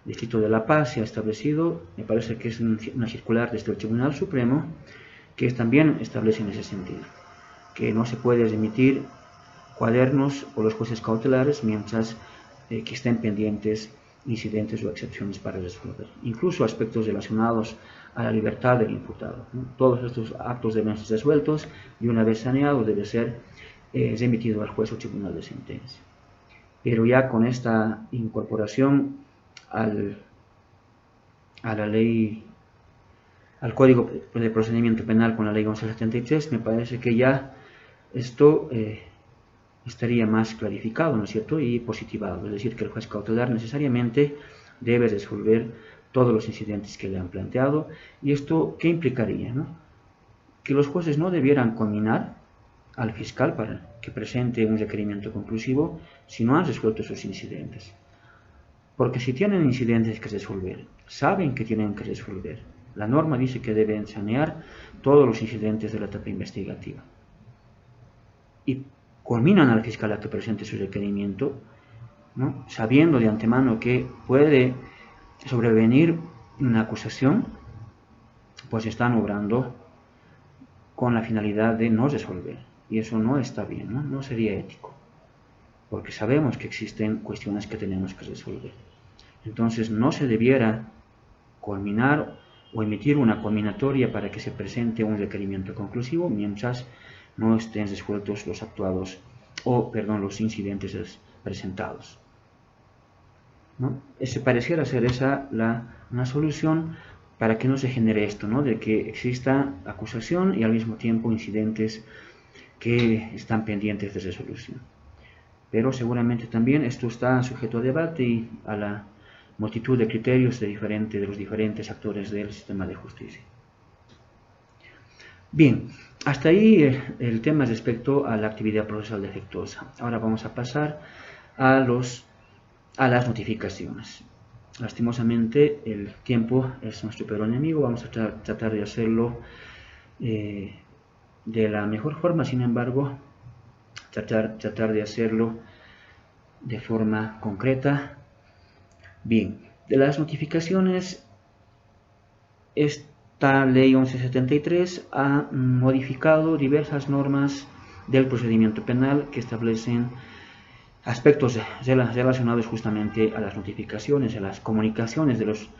Distrito de La Paz se ha establecido, me parece que es una circular desde el Tribunal Supremo, que también establece en ese sentido, que no se puede emitir cuadernos por los jueces cautelares mientras que estén pendientes incidentes o excepciones para resolver, incluso aspectos relacionados a la libertad del imputado, ¿no? Todos estos actos deben ser resueltos y una vez saneados debe ser remitido al juez o tribunal de sentencia. Pero ya con esta incorporación a la ley, al Código de Procedimiento Penal con la ley 1173, me parece que ya esto estaría más clarificado, ¿no es cierto?, y positivado, es decir, que el juez cautelar necesariamente debe resolver todos los incidentes que le han planteado. ¿Y esto qué implicaría, no? que los jueces no debieran conminar al fiscal para que presente un requerimiento conclusivo si no han resuelto sus incidentes. Porque si tienen incidentes que resolver, saben que tienen que resolver. La norma dice que deben sanear todos los incidentes de la etapa investigativa. Y conminan al fiscal a que presente su requerimiento, ¿no?, sabiendo de antemano que puede sobrevenir una acusación, pues están obrando con la finalidad de no resolver. Y eso no está bien, no sería ético. Porque sabemos que existen cuestiones que tenemos que resolver. Entonces no se debiera culminar o emitir una culminatoria para que se presente un requerimiento conclusivo mientras no estén resueltos los incidentes presentados, ¿no? Ese pareciera ser esa una solución para que no se genere esto, ¿no?, de que exista acusación y al mismo tiempo incidentes que están pendientes de resolución. Pero seguramente también esto está sujeto a debate y a la multitud de criterios de los diferentes actores del sistema de justicia. Bien, hasta ahí el tema respecto a la actividad procesal defectuosa. Ahora vamos a pasar a las notificaciones. Lastimosamente el tiempo es nuestro peor enemigo, vamos a tratar de hacerlo de la mejor forma. Sin embargo, tratar de hacerlo de forma concreta. Bien, de las notificaciones, esta ley 1173 ha modificado diversas normas del procedimiento penal que establecen aspectos relacionados justamente a las notificaciones, a las comunicaciones de los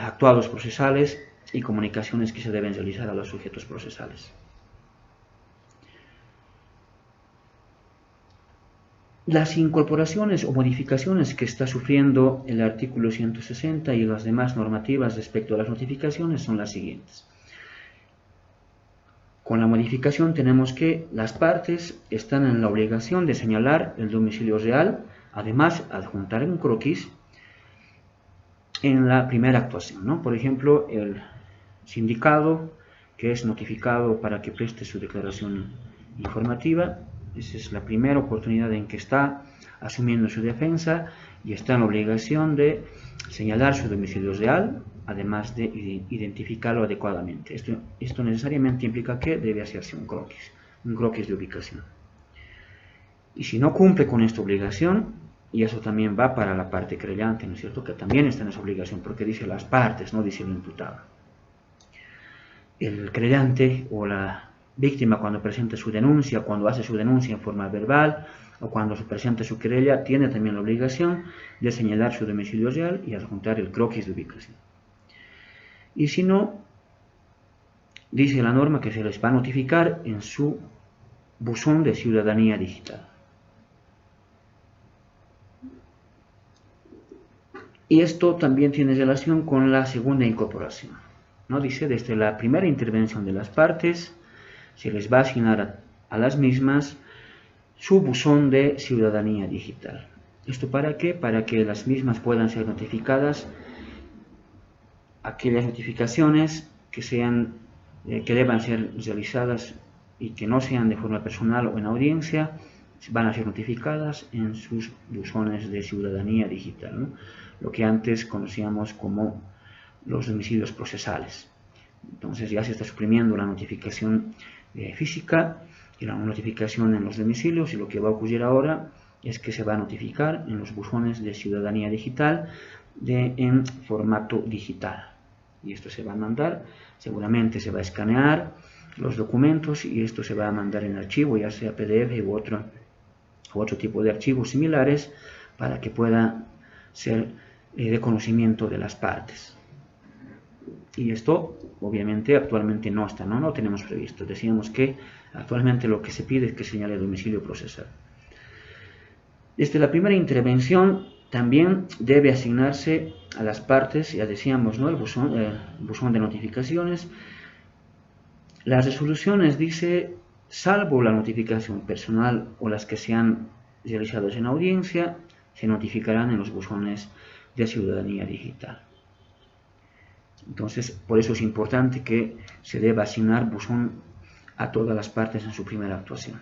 actuados procesales y comunicaciones que se deben realizar a los sujetos procesales. Las incorporaciones o modificaciones que está sufriendo el artículo 160 y las demás normativas respecto a las notificaciones son las siguientes. Con la modificación tenemos que las partes están en la obligación de señalar el domicilio real, además adjuntar un croquis en la primera actuación, ¿no? Por ejemplo, el sindicado que es notificado para que preste su declaración informativa. Esa es la primera oportunidad en que está asumiendo su defensa y está en la obligación de señalar su domicilio real, además de identificarlo adecuadamente. Esto necesariamente implica que debe hacerse un croquis de ubicación. Y si no cumple con esta obligación, y eso también va para la parte querellante, ¿no es cierto?, que también está en esa obligación, porque dice las partes, no dice el imputado. El querellante o la víctima, cuando presenta su denuncia, cuando hace su denuncia en forma verbal o cuando se presenta su querella, tiene también la obligación de señalar su domicilio real y adjuntar el croquis de ubicación. Y si no, dice la norma que se les va a notificar en su buzón de ciudadanía digital. Y esto también tiene relación con la segunda incorporación, ¿no? Dice, desde la primera intervención de las partes, se les va a asignar a las mismas su buzón de ciudadanía digital. ¿Esto para qué? Para que las mismas puedan ser notificadas, aquellas notificaciones que deban ser realizadas y que no sean de forma personal o en audiencia, van a ser notificadas en sus buzones de ciudadanía digital, ¿no?, lo que antes conocíamos como los domicilios procesales. Entonces ya se está suprimiendo la notificación física y la notificación en los domicilios, y lo que va a ocurrir ahora es que se va a notificar en los buzones de ciudadanía digital en formato digital. Y esto se va a mandar, seguramente se va a escanear los documentos y esto se va a mandar en archivo, ya sea PDF u otro tipo de archivos similares, para que pueda ser de conocimiento de las partes. Y esto obviamente actualmente no está, no tenemos previsto. Decíamos que actualmente lo que se pide es que señale el domicilio procesal. Desde la primera intervención también debe asignarse a las partes, ya decíamos, ¿no?, el buzón de notificaciones. Las resoluciones, dice, salvo la notificación personal o las que sean realizadas en audiencia, se notificarán en los buzones de ciudadanía digital. Entonces, por eso es importante que se deba asignar buzón a todas las partes en su primera actuación.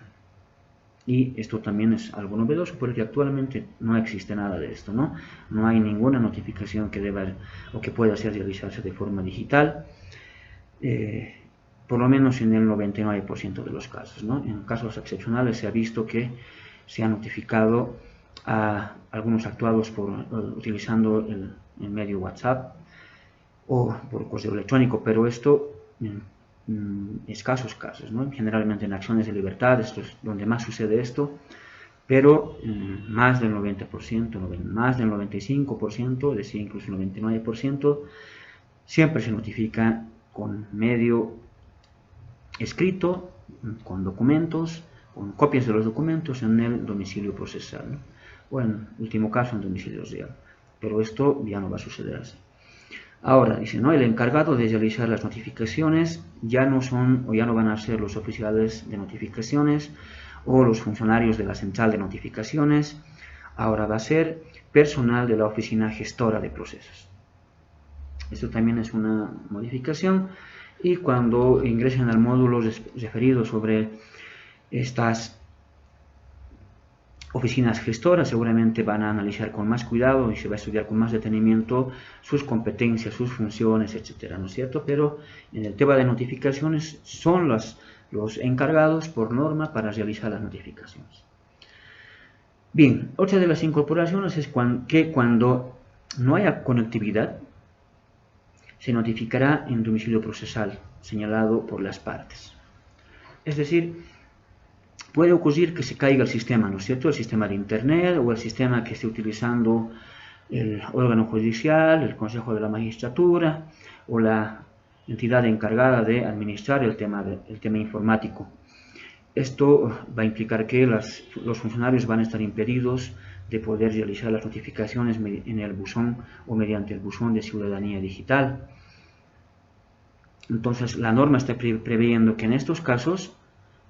Y esto también es algo novedoso porque actualmente no existe nada de esto, ¿no? No hay ninguna notificación que deba o que pueda realizarse de forma digital, por lo menos en el 99% de los casos, ¿no? En casos excepcionales se ha visto que se ha notificado a algunos actuados utilizando el medio WhatsApp o por correo electrónico, pero esto escasos casos, ¿no? Generalmente en acciones de libertad, esto es donde más sucede esto, pero más del 90%, más del 95%, es decir, incluso el 99%, siempre se notifica con medio escrito, con documentos, con copias de los documentos en el domicilio procesal, ¿no? O en último caso en domicilio real, pero esto ya no va a suceder así. Ahora, dice, ¿no? El encargado de realizar las notificaciones ya no son o ya no van a ser los oficiales de notificaciones o los funcionarios de la central de notificaciones, ahora va a ser personal de la oficina gestora de procesos. Esto también es una modificación y cuando ingresen al módulo referido sobre estas oficinas gestoras seguramente van a analizar con más cuidado y se va a estudiar con más detenimiento sus competencias, sus funciones, etcétera, ¿no es cierto? Pero en el tema de notificaciones son los encargados por norma para realizar las notificaciones. Bien, otra de las incorporaciones es que cuando no haya conectividad se notificará en domicilio procesal señalado por las partes. Es decir, puede ocurrir que se caiga el sistema, ¿no es cierto? El sistema de Internet o el sistema que esté utilizando el órgano judicial, el Consejo de la Magistratura o la entidad encargada de administrar el tema informático. Esto va a implicar que los funcionarios van a estar impedidos de poder realizar las notificaciones en el buzón o mediante el buzón de ciudadanía digital. Entonces, la norma está previendo que en estos casos,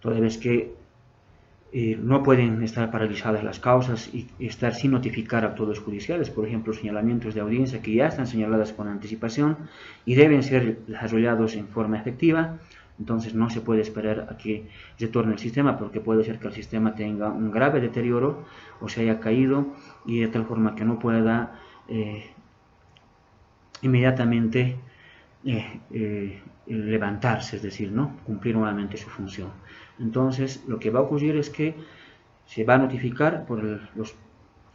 toda vez que no pueden estar paralizadas las causas y estar sin notificar a actos judiciales, por ejemplo, señalamientos de audiencia que ya están señaladas con anticipación y deben ser desarrollados en forma efectiva, entonces no se puede esperar a que retorne el sistema porque puede ser que el sistema tenga un grave deterioro o se haya caído y de tal forma que no pueda inmediatamente levantarse, es decir, ¿no? Cumplir nuevamente su función. Entonces, lo que va a ocurrir es que se va a notificar por los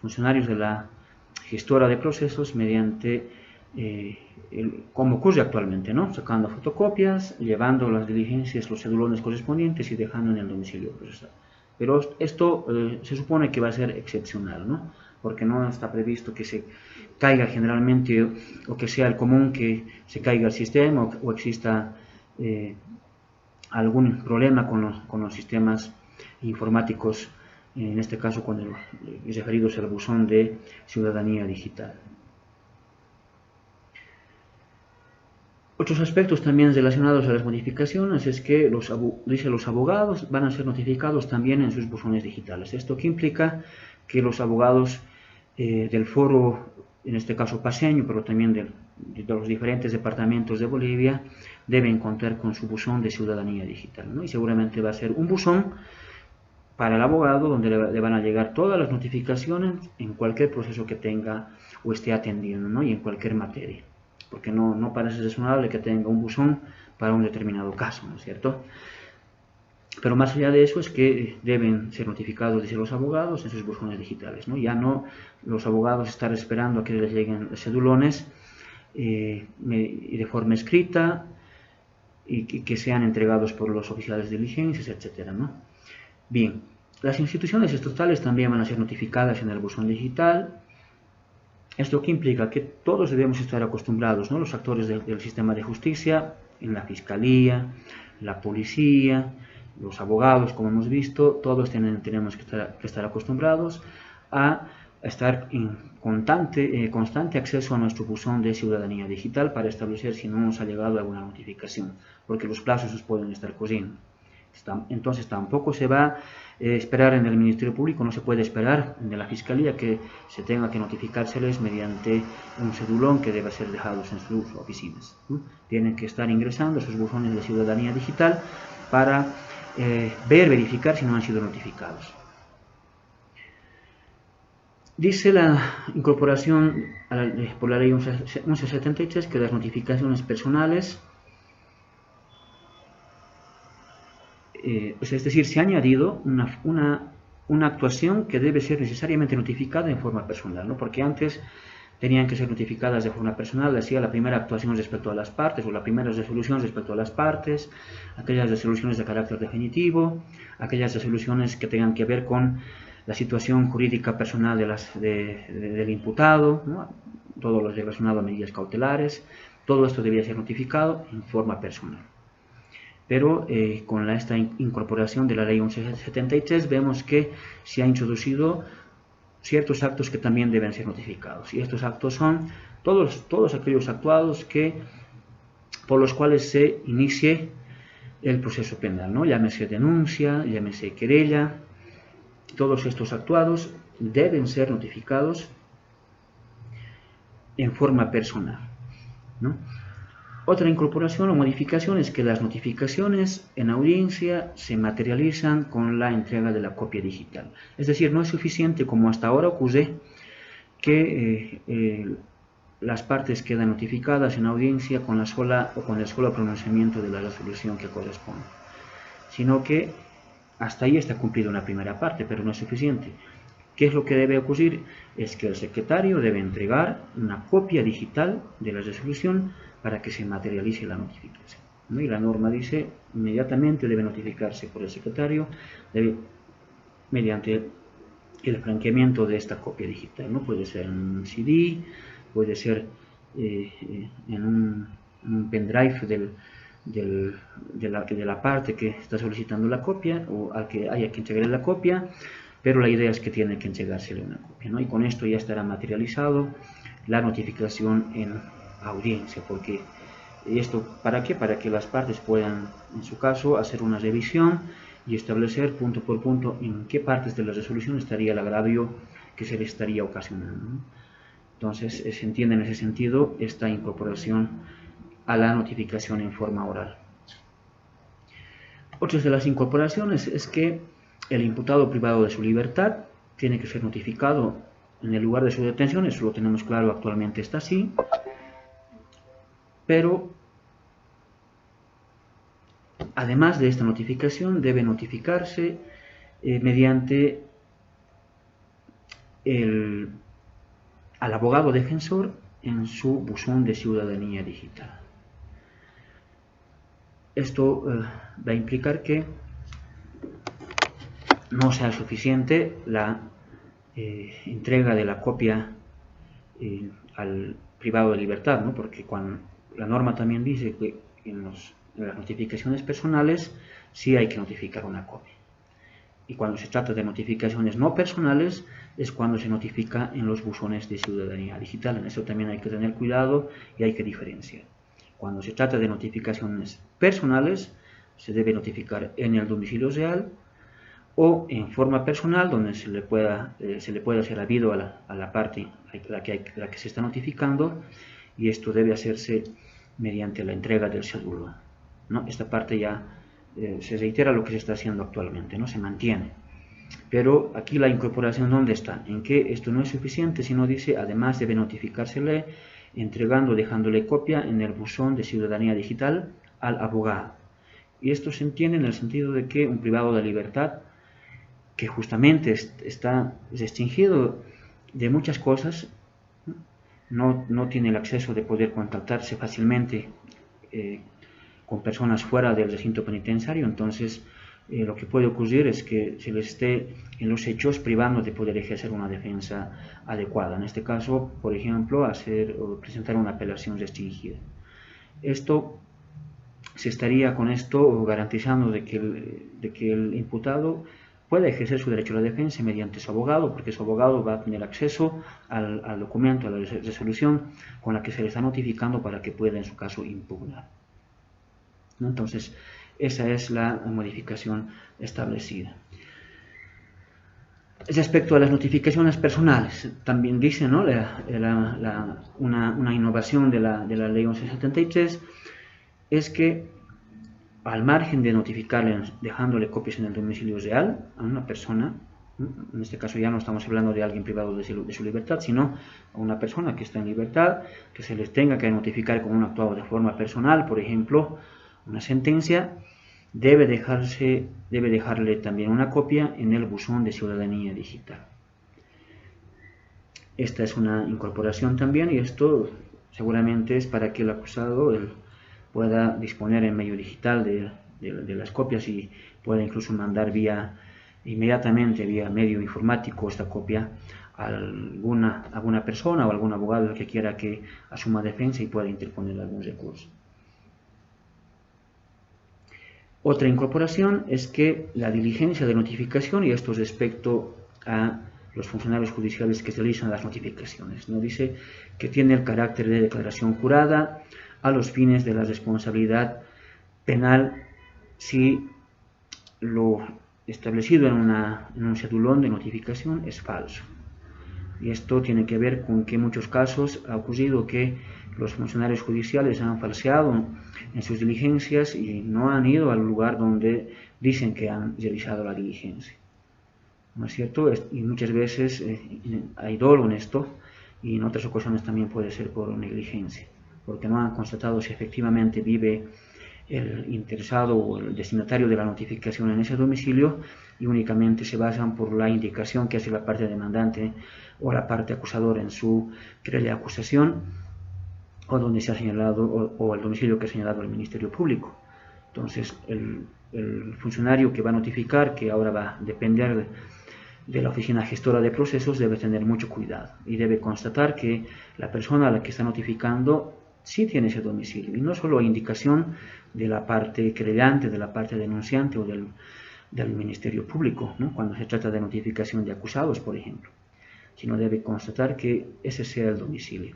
funcionarios de la gestora de procesos mediante, como ocurre actualmente, ¿no? Sacando fotocopias, llevando las diligencias, los cedulones correspondientes y dejando en el domicilio procesal. Pero esto se supone que va a ser excepcional, ¿no? Porque no está previsto que se caiga generalmente o que sea el común que se caiga el sistema o exista algún problema con los sistemas informáticos, en este caso con referidos al buzón de ciudadanía digital. Otros aspectos también relacionados a las modificaciones es que los abogados van a ser notificados también en sus buzones digitales. Esto que implica que los abogados del foro, en este caso paseño, pero también de los diferentes departamentos de Bolivia, deben contar con su buzón de ciudadanía digital, ¿no? Y seguramente va a ser un buzón para el abogado donde le van a llegar todas las notificaciones en cualquier proceso que tenga o esté atendiendo, ¿no? Y en cualquier materia, porque no parece razonable que tenga un buzón para un determinado caso, ¿no es cierto? Pero más allá de eso es que deben ser notificados desde los abogados en sus buzones digitales, ¿no? Ya no los abogados estar esperando a que les lleguen cedulones de forma escrita y que sean entregados por los oficiales de diligencias, etcétera, ¿no? Bien, las instituciones estatales también van a ser notificadas en el buzón digital. Esto que implica que todos debemos estar acostumbrados, ¿no? Los actores del sistema de justicia, en la fiscalía, la policía, los abogados, como hemos visto, todos tenemos que estar acostumbrados a estar en constante acceso a nuestro buzón de ciudadanía digital para establecer si no nos ha llegado alguna notificación, porque los plazos nos pueden estar corriendo. Entonces tampoco se va a esperar en el Ministerio Público, no se puede esperar de la Fiscalía que se tenga que notificárseles mediante un cedulón que debe ser dejados en sus oficinas, ¿no? Tienen que estar ingresando a sus buzones de ciudadanía digital para verificar si no han sido notificados. Dice la incorporación por la ley 1173 que las notificaciones personales, es decir, se ha añadido una actuación que debe ser necesariamente notificada en forma personal, ¿no? Porque antes tenían que ser notificadas de forma personal, decía la primera actuación respecto a las partes o la primera resolución respecto a las partes, aquellas resoluciones de carácter definitivo, aquellas resoluciones que tengan que ver con la situación jurídica personal del imputado, ¿no? Todo lo relacionado a medidas cautelares, todo esto debía ser notificado en forma personal. Pero con esta incorporación de la ley 1173 vemos que se ha introducido ciertos actos que también deben ser notificados. Y estos actos son todos aquellos actuados por los cuales se inicie el proceso penal, ¿no? Llámese denuncia, llámese querella. Todos estos actuados deben ser notificados en forma personal, ¿no? Otra incorporación o modificación es que las notificaciones en audiencia se materializan con la entrega de la copia digital. Es decir, no es suficiente, como hasta ahora ocurre, que las partes quedan notificadas en audiencia con el solo pronunciamiento de la resolución que corresponde, sino que hasta ahí está cumplida una primera parte, pero no es suficiente. ¿Qué es lo que debe ocurrir? Es que el secretario debe entregar una copia digital de la resolución para que se materialice la notificación, ¿no? Y la norma dice, inmediatamente debe notificarse por el secretario mediante el franqueamiento de esta copia digital, ¿no? Puede ser en un CD, puede ser en un pendrive de la parte que está solicitando la copia o al que haya que entregarle la copia, pero la idea es que tiene que entregársele una copia, ¿no? Y con esto ya estará materializado la notificación en audiencia, porque esto, ¿para qué? Para que las partes puedan, en su caso, hacer una revisión y establecer punto por punto en qué partes de la resolución estaría el agravio que se le estaría ocasionando, ¿no? Entonces, se entiende en ese sentido esta incorporación a la notificación en forma oral. Otras de las incorporaciones es que el imputado privado de su libertad tiene que ser notificado en el lugar de su detención, eso lo tenemos claro, actualmente está así, pero además de esta notificación debe notificarse mediante al abogado defensor en su buzón de ciudadanía digital. Esto va a implicar que no sea suficiente la entrega de la copia al privado de libertad, ¿no? Porque cuando la norma también dice que en las notificaciones personales sí hay que notificar una copia. Y cuando se trata de notificaciones no personales es cuando se notifica en los buzones de ciudadanía digital. En eso también hay que tener cuidado y hay que diferenciar. Cuando se trata de notificaciones personales se debe notificar en el domicilio real o en forma personal, donde se le pueda hacer aviso a la parte a la que se está notificando, y esto debe hacerse mediante la entrega del cédula, ¿no? Esta parte ya se reitera lo que se está haciendo actualmente, no se mantiene. Pero aquí la incorporación, ¿dónde está? En que esto no es suficiente, sino dice, además debe notificársele dejándole copia en el buzón de ciudadanía digital al abogado. Y esto se entiende en el sentido de que un privado de libertad que justamente está restringido de muchas cosas, no tiene el acceso de poder contactarse fácilmente con personas fuera del recinto penitenciario, entonces lo que puede ocurrir es que se les esté en los hechos privando de poder ejercer una defensa adecuada. En este caso, por ejemplo, presentar una apelación restringida. Esto se estaría con esto garantizando de que el imputado pueda ejercer su derecho a la defensa mediante su abogado, porque su abogado va a tener acceso al documento, a la resolución con la que se le está notificando para que pueda en su caso impugnar, ¿no? Entonces, Esa es la modificación establecida. Respecto a las notificaciones personales, también dice, ¿no?, una innovación de la Ley 1173 es que, al margen de notificarle dejándole copias en el domicilio real a una persona, en este caso ya no estamos hablando de alguien privado de su libertad, sino a una persona que está en libertad, que se les tenga que notificar con un actuado de forma personal, por ejemplo, una sentencia, debe dejarle también una copia en el buzón de ciudadanía digital. Esta es una incorporación también, y esto seguramente es para que el acusado pueda disponer en medio digital de las copias y pueda incluso mandar inmediatamente vía medio informático esta copia a alguna persona o algún abogado que quiera que asuma defensa y pueda interponer algún recurso. Otra incorporación es que la diligencia de notificación, y esto respecto a los funcionarios judiciales que realizan las notificaciones, ¿no?, dice que tiene el carácter de declaración jurada a los fines de la responsabilidad penal si lo establecido en un cedulón de notificación es falso. Y esto tiene que ver con que en muchos casos ha ocurrido que los funcionarios judiciales han falseado en sus diligencias y no han ido al lugar donde dicen que han realizado la diligencia, ¿no es cierto? Y muchas veces hay dolo en esto, y en otras ocasiones también puede ser por negligencia, porque no han constatado si efectivamente vive el interesado o el destinatario de la notificación en ese domicilio, y únicamente se basan por la indicación que hace la parte demandante o la parte acusadora en su querella de acusación, o donde se ha señalado, o el domicilio que ha señalado el Ministerio Público. Entonces, el funcionario que va a notificar, que ahora va a depender de la oficina gestora de procesos, debe tener mucho cuidado y debe constatar que la persona a la que está notificando sí tiene ese domicilio, y no solo a indicación de la parte querellante, de la parte denunciante o del Ministerio Público, ¿no?, cuando se trata de notificación de acusados, por ejemplo, sino debe constatar que ese sea el domicilio,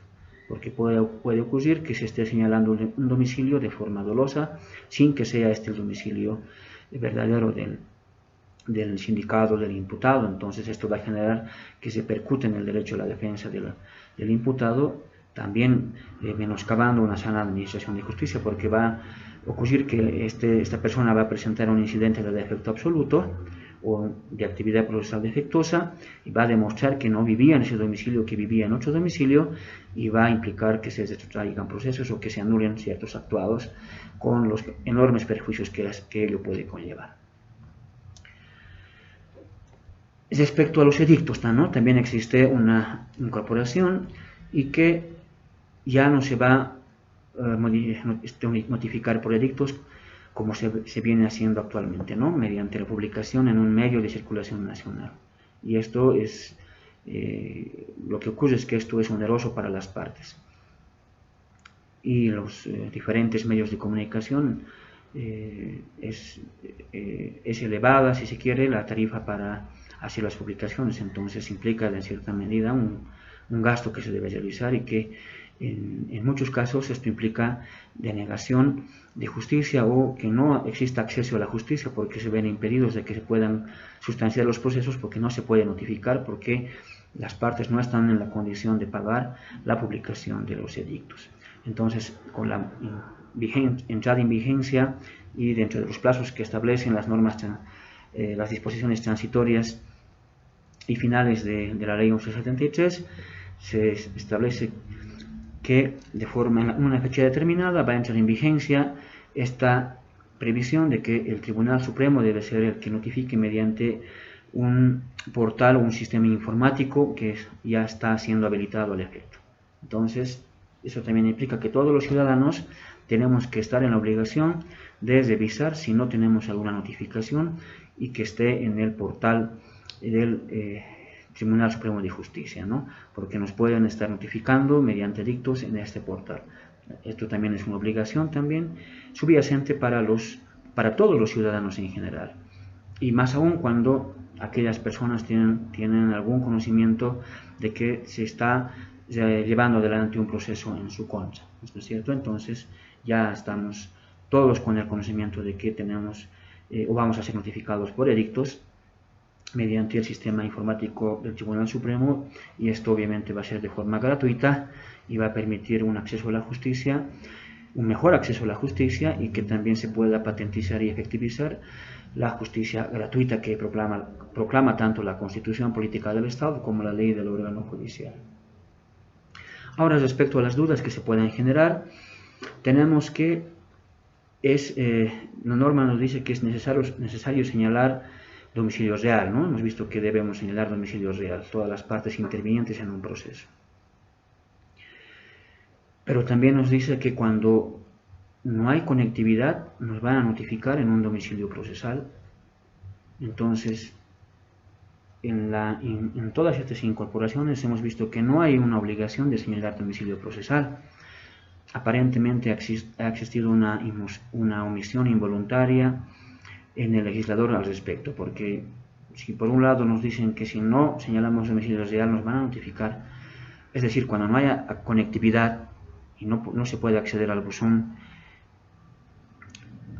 porque puede ocurrir que se esté señalando un domicilio de forma dolosa sin que sea este el domicilio verdadero del sindicado, del imputado. Entonces esto va a generar que se percute en el derecho a la defensa del imputado, también menoscabando una sana administración de justicia, porque va a ocurrir que esta persona va a presentar un incidente de defecto absoluto o de actividad procesal defectuosa, y va a demostrar que no vivía en ese domicilio, que vivía en otro domicilio, y va a implicar que se retrotraigan procesos o que se anulen ciertos actuados, con los enormes perjuicios que ello puede conllevar. Respecto a los edictos, ¿no?, también existe una incorporación, y que ya no se va a notificar por edictos como se viene haciendo actualmente, ¿no?, mediante la publicación en un medio de circulación nacional. Y esto es, lo que ocurre es que esto es oneroso para las partes. Y los diferentes medios de comunicación, es elevada, si se quiere, la tarifa para hacer las publicaciones. Entonces implica en cierta medida un gasto que se debe realizar, y que en muchos casos esto implica denegación de justicia, o que no exista acceso a la justicia porque se ven impedidos de que se puedan sustanciar los procesos, porque no se puede notificar, porque las partes no están en la condición de pagar la publicación de los edictos. Entonces, con la entrada en vigencia y dentro de los plazos que establecen las normas, las disposiciones transitorias y finales de la Ley 1173, se establece que en una fecha determinada va a entrar en vigencia esta previsión de que el Tribunal Supremo debe ser el que notifique mediante un portal o un sistema informático que ya está siendo habilitado al efecto. Entonces, eso también implica que todos los ciudadanos tenemos que estar en la obligación de revisar si no tenemos alguna notificación, y que esté en el portal del Tribunal Supremo de Justicia, ¿no?, porque nos pueden estar notificando mediante edictos en este portal. Esto también es una obligación también subyacente para todos los ciudadanos en general, y más aún cuando aquellas personas tienen algún conocimiento de que se está llevando adelante un proceso en su contra, ¿no es cierto? Entonces ya estamos todos con el conocimiento de que tenemos o vamos a ser notificados por edictos mediante el sistema informático del Tribunal Supremo, y esto obviamente va a ser de forma gratuita y va a permitir un acceso a la justicia, un mejor acceso a la justicia, y que también se pueda patentizar y efectivizar la justicia gratuita que proclama tanto la Constitución Política del Estado como la ley del órgano judicial. Ahora, respecto a las dudas que se puedan generar, tenemos que la norma nos dice que es necesario señalar domicilio real, ¿no? Hemos visto que debemos señalar domicilio real, todas las partes intervinientes en un proceso. Pero también nos dice que cuando no hay conectividad, nos van a notificar en un domicilio procesal. Entonces, en todas estas incorporaciones hemos visto que no hay una obligación de señalar domicilio procesal. Aparentemente ha existido una omisión involuntaria en el legislador al respecto, porque si por un lado nos dicen que si no señalamos domicilio real nos van a notificar, es decir, cuando no haya conectividad y no se puede acceder al buzón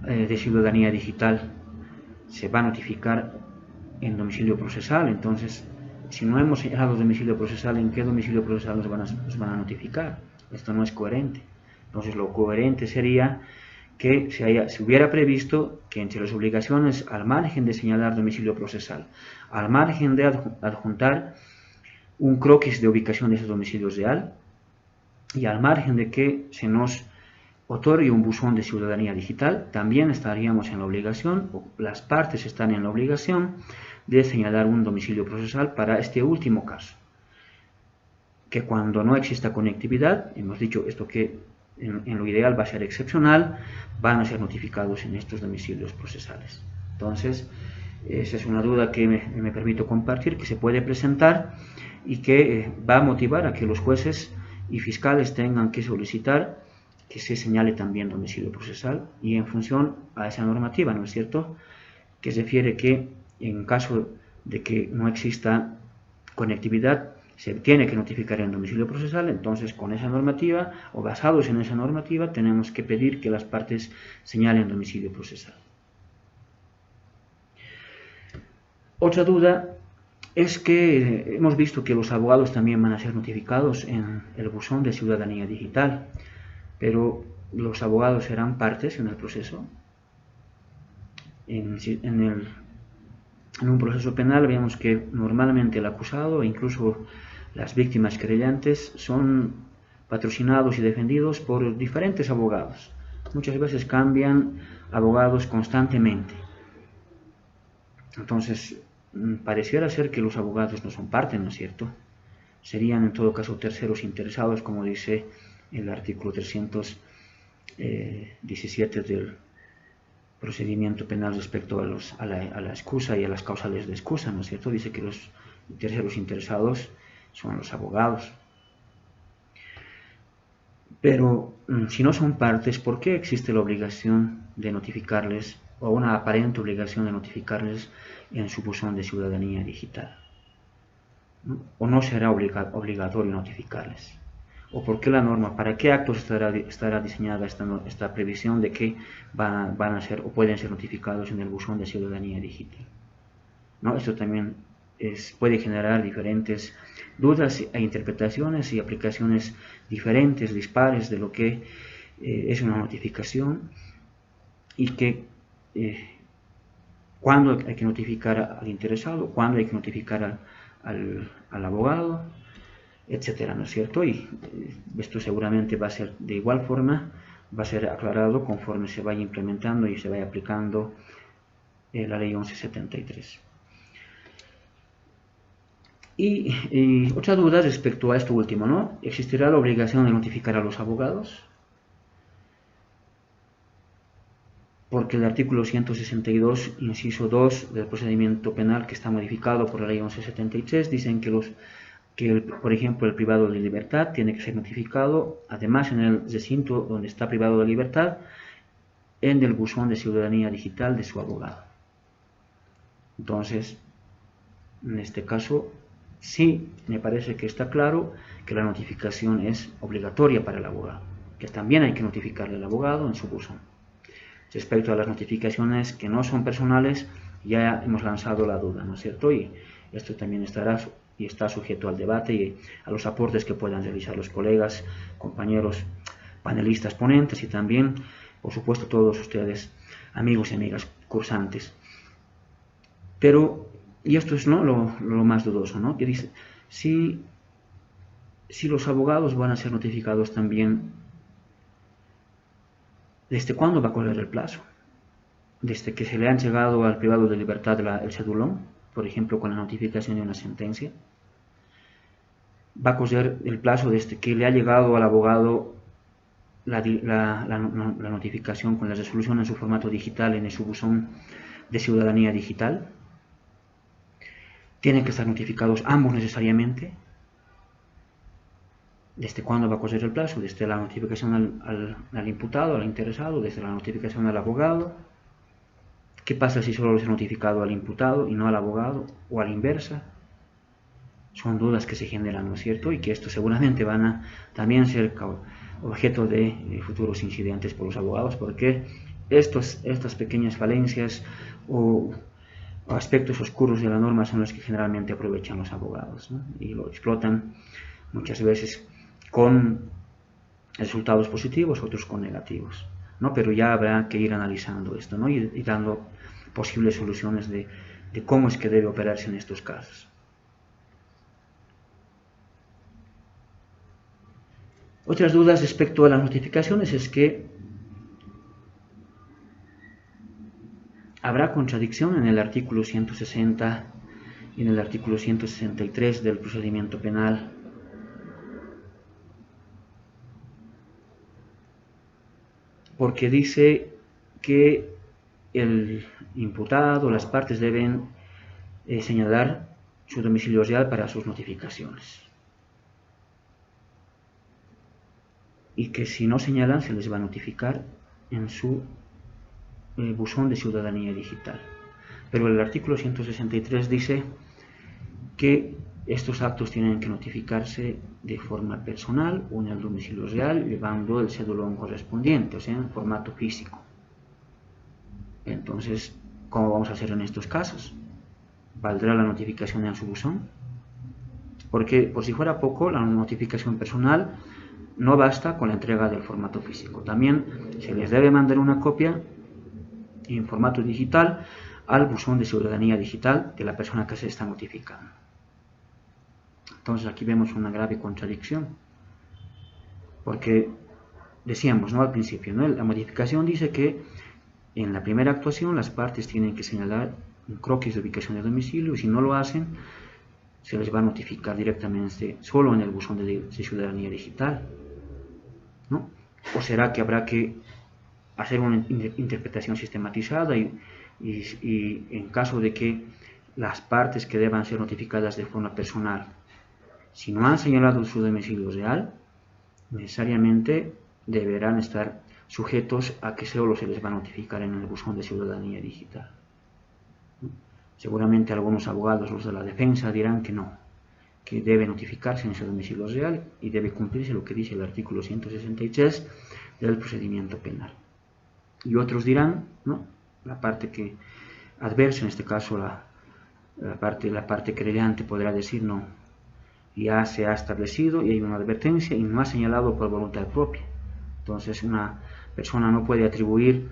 de ciudadanía digital, se va a notificar en domicilio procesal. Entonces, si no hemos señalado domicilio procesal, ¿en qué domicilio procesal nos van a notificar? Esto no es coherente. Entonces, lo coherente sería que se hubiera previsto que entre las obligaciones, al margen de señalar domicilio procesal, al margen de adjuntar un croquis de ubicación de ese domicilio real, y al margen de que se nos otorgue un buzón de ciudadanía digital, también estaríamos en la obligación, o las partes están en la obligación, de señalar un domicilio procesal para este último caso. Que cuando no exista conectividad, hemos dicho esto que en lo ideal va a ser excepcional, van a ser notificados en estos domicilios procesales. Entonces, esa es una duda que me permito compartir, que se puede presentar y que va a motivar a que los jueces y fiscales tengan que solicitar que se señale también domicilio procesal, y en función a esa normativa, ¿no es cierto?, que se refiere que en caso de que no exista conectividad, se tiene que notificar en domicilio procesal. Entonces, con esa normativa, o basados en esa normativa, tenemos que pedir que las partes señalen domicilio procesal. Otra duda es que hemos visto que los abogados también van a ser notificados en el buzón de ciudadanía digital, pero los abogados serán partes en el proceso. En un proceso penal vemos que normalmente el acusado e incluso las víctimas querellantes son patrocinados y defendidos por diferentes abogados. Muchas veces cambian abogados constantemente. Entonces, pareciera ser que los abogados no son parte, ¿no es cierto? Serían en todo caso terceros interesados, como dice el artículo 317 del procedimiento penal respecto a la excusa y a las causales de excusa, ¿no es cierto? Dice que los terceros interesados son los abogados. Pero si no son partes, ¿por qué existe la obligación de notificarles, o una aparente obligación de notificarles en su buzón de ciudadanía digital? ¿O no será obligatorio notificarles? ¿O por qué la norma? ¿Para qué actos estará diseñada esta previsión de que van a ser o pueden ser notificados en el buzón de ciudadanía digital? ¿No? Esto también puede generar diferentes dudas e interpretaciones y aplicaciones diferentes, dispares de lo que es una notificación, y que cuándo hay que notificar al interesado, cuándo hay que notificar al abogado, etcétera, ¿no es cierto? Y esto seguramente va a ser de igual forma, va a ser aclarado conforme se vaya implementando y se vaya aplicando la ley 1173. Y otra duda respecto a esto último, ¿no? ¿Existirá la obligación de notificar a los abogados? Porque el artículo 162, inciso 2 del procedimiento penal, que está modificado por la ley 1173, dicen que por ejemplo, el privado de libertad tiene que ser notificado, además en el recinto donde está privado de libertad, en el buzón de ciudadanía digital de su abogado. Entonces, en este caso, sí me parece que está claro que la notificación es obligatoria para el abogado, que también hay que notificarle al abogado en su buzón. Respecto a las notificaciones que no son personales, ya hemos lanzado la duda, ¿no es cierto? Y esto también está sujeto al debate y a los aportes que puedan realizar los colegas, compañeros, panelistas, ponentes y también, por supuesto, todos ustedes, amigos y amigas cursantes. Pero, y esto es, ¿no?, lo más dudoso, ¿no? Que dice, si los abogados van a ser notificados también, ¿desde cuándo va a correr el plazo? ¿Desde que se le han llegado al privado de libertad el cedulón, por ejemplo, con la notificación de una sentencia? ¿Va a correr el plazo desde que le ha llegado al abogado la notificación con la resolución en su formato digital en su buzón de ciudadanía digital? ¿Tienen que estar notificados ambos necesariamente? ¿Desde cuándo va a correr el plazo? ¿Desde la notificación al imputado, al interesado? ¿Desde la notificación al abogado? ¿Qué pasa si solo se ha notificado al imputado y no al abogado? ¿O a la inversa? Son dudas que se generan, ¿no es cierto? Y que esto seguramente van a también ser objeto de futuros incidentes por los abogados, porque estas pequeñas falencias o aspectos oscuros de la norma son los que generalmente aprovechan los abogados, ¿no? Y lo explotan muchas veces con resultados positivos, otros con negativos, ¿no? Pero ya habrá que ir analizando esto, ¿no? y dando posibles soluciones de cómo es que debe operarse en estos casos. Otras dudas respecto a las notificaciones es que habrá contradicción en el artículo 160 y en el artículo 163 del procedimiento penal. Porque dice que el imputado, las partes deben señalar su domicilio real para sus notificaciones. Y que si no señalan se les va a notificar en su buzón de ciudadanía digital. Pero el artículo 163 dice que estos actos tienen que notificarse de forma personal o en el domicilio real, llevando el cedulón correspondiente, o sea, en formato físico. Entonces, ¿cómo vamos a hacer en estos casos? ¿Valdrá la notificación en su buzón? Porque, por si fuera poco, la notificación personal no basta con la entrega del formato físico. También se les debe mandar una copia en formato digital al buzón de ciudadanía digital de la persona que se está notificando. Entonces aquí vemos una grave contradicción, porque decíamos, ¿no?, al principio, ¿no?, la modificación dice que en la primera actuación las partes tienen que señalar un croquis de ubicación de domicilio y si no lo hacen se les va a notificar directamente solo en el buzón de ciudadanía digital, ¿no? ¿O será que habrá que hacer una interpretación sistematizada y en caso de que las partes que deban ser notificadas de forma personal, si no han señalado su domicilio real, necesariamente deberán estar sujetos a que solo se les va a notificar en el buzón de ciudadanía digital? Seguramente algunos abogados, los de la defensa, dirán que no, que debe notificarse en su domicilio real y debe cumplirse lo que dice el artículo 163 del procedimiento penal. Y otros dirán, ¿no?, la parte que adversa, en este caso la parte querellante podrá decir no, ya se ha establecido y hay una advertencia y no ha señalado por voluntad propia. Entonces una persona no puede atribuir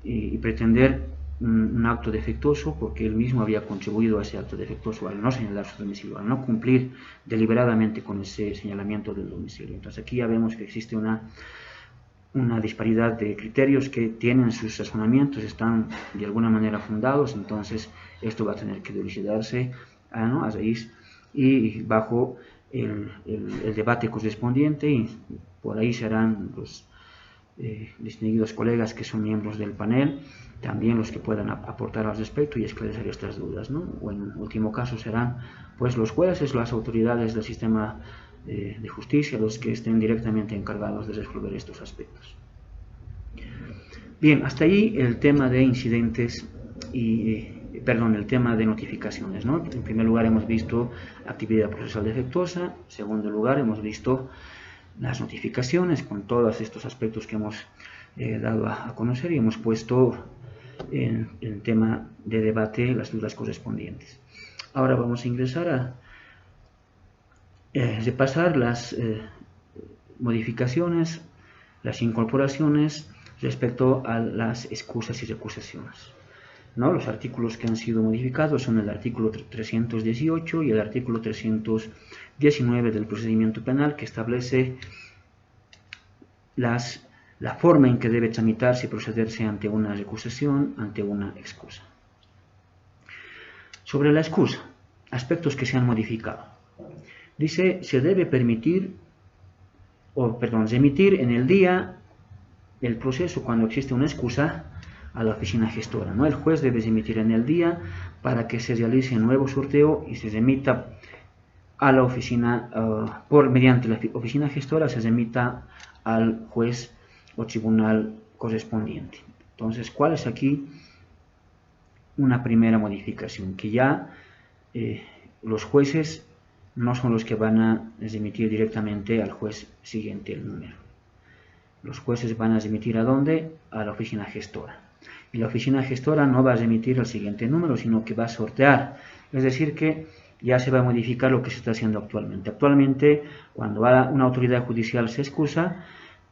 y pretender un acto defectuoso porque él mismo había contribuido a ese acto defectuoso al no señalar su domicilio, al no cumplir deliberadamente con ese señalamiento del domicilio. Entonces aquí ya vemos que existe una disparidad de criterios que tienen sus razonamientos, están de alguna manera fundados. Entonces esto va a tener que dilucidarse a raíz y bajo el debate correspondiente, y por ahí serán los distinguidos colegas que son miembros del panel también los que puedan aportar al respecto y esclarecer estas dudas, ¿no? O en último caso serán pues los jueces, las autoridades del sistema de justicia los que estén directamente encargados de resolver estos aspectos. Bien, hasta ahí el tema de incidentes el tema de notificaciones, ¿no? En primer lugar hemos visto actividad procesal defectuosa, en segundo lugar hemos visto las notificaciones con todos estos aspectos que hemos dado a conocer y hemos puesto en tema de debate las dudas correspondientes. Ahora vamos a ingresar a repasar las modificaciones, las incorporaciones respecto a las excusas y recusaciones. ¿No? Los artículos que han sido modificados son el artículo 318 y el artículo 319 del procedimiento penal, que establece la forma en que debe tramitarse y procederse ante una recusación, ante una excusa. Sobre la excusa, aspectos que se han modificado. Dice, se debe remitir en el día del proceso cuando existe una excusa a la oficina gestora, ¿no? El juez debe emitir en el día para que se realice un nuevo sorteo y se remita a la oficina, mediante la oficina gestora se remita al juez o tribunal correspondiente. Entonces, ¿cuál es aquí una primera modificación? Que ya los jueces no son los que van a remitir directamente al juez siguiente el número. Los jueces van a remitir ¿a dónde? A la oficina gestora. Y la oficina gestora no va a remitir el siguiente número, sino que va a sortear. Es decir, que ya se va a modificar lo que se está haciendo actualmente. Actualmente, cuando una autoridad judicial se excusa,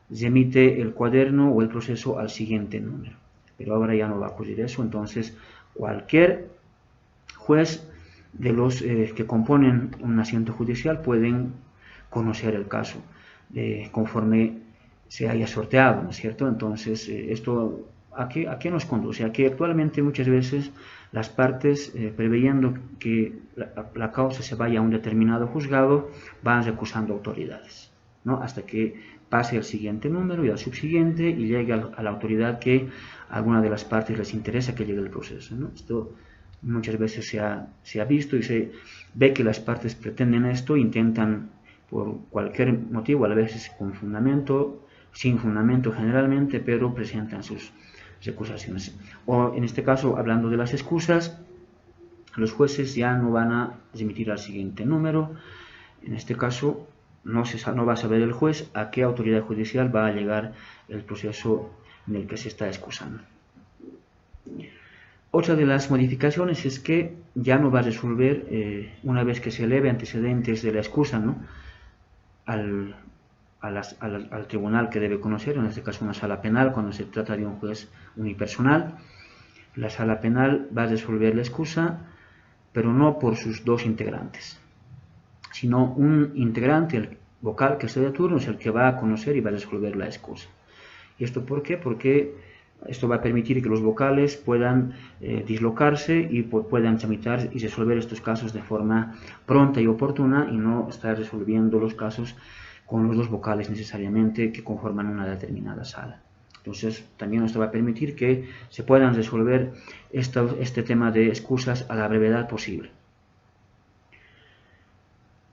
remite el cuaderno o el proceso al siguiente número. Pero ahora ya no va a ocurrir eso, entonces cualquier juez de los que componen un asiento judicial pueden conocer el caso conforme se haya sorteado, ¿no es cierto? Entonces, esto ¿a qué nos conduce? A que actualmente muchas veces las partes, preveyendo que la causa se vaya a un determinado juzgado, van recusando autoridades, ¿no? Hasta que pase al siguiente número y al subsiguiente y llegue a la autoridad que a alguna de las partes les interesa que llegue el proceso, ¿no? Esto muchas veces se ha visto y se ve que las partes pretenden esto, intentan por cualquier motivo, a veces con fundamento, sin fundamento generalmente, pero presentan sus recusaciones. O en este caso, hablando de las excusas, los jueces ya no van a remitir al siguiente número. En este caso, no va a saber el juez a qué autoridad judicial va a llegar el proceso en el que se está excusando. Otra de las modificaciones es que ya no va a resolver, una vez que se eleve antecedentes de la excusa, ¿no? al tribunal que debe conocer, en este caso una sala penal, cuando se trata de un juez unipersonal. La sala penal va a resolver la excusa, pero no por sus dos integrantes, sino un integrante, el vocal que esté de turno, es el que va a conocer y va a resolver la excusa. ¿Y esto por qué? Porque esto va a permitir que los vocales puedan dislocarse y puedan tramitar y resolver estos casos de forma pronta y oportuna y no estar resolviendo los casos con los dos vocales necesariamente que conforman una determinada sala. Entonces, también esto va a permitir que se puedan resolver este tema de excusas a la brevedad posible.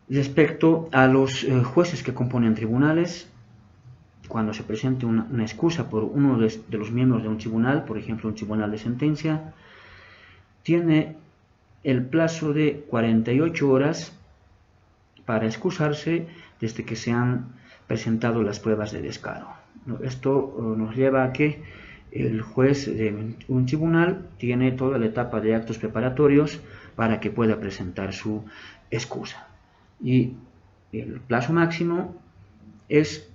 Respecto a los jueces que componen tribunales, cuando se presente una excusa por uno de los miembros de un tribunal, por ejemplo un tribunal de sentencia, tiene el plazo de 48 horas para excusarse desde que se han presentado las pruebas de descaro. Esto nos lleva a que el juez de un tribunal tiene toda la etapa de actos preparatorios para que pueda presentar su excusa. Y el plazo máximo es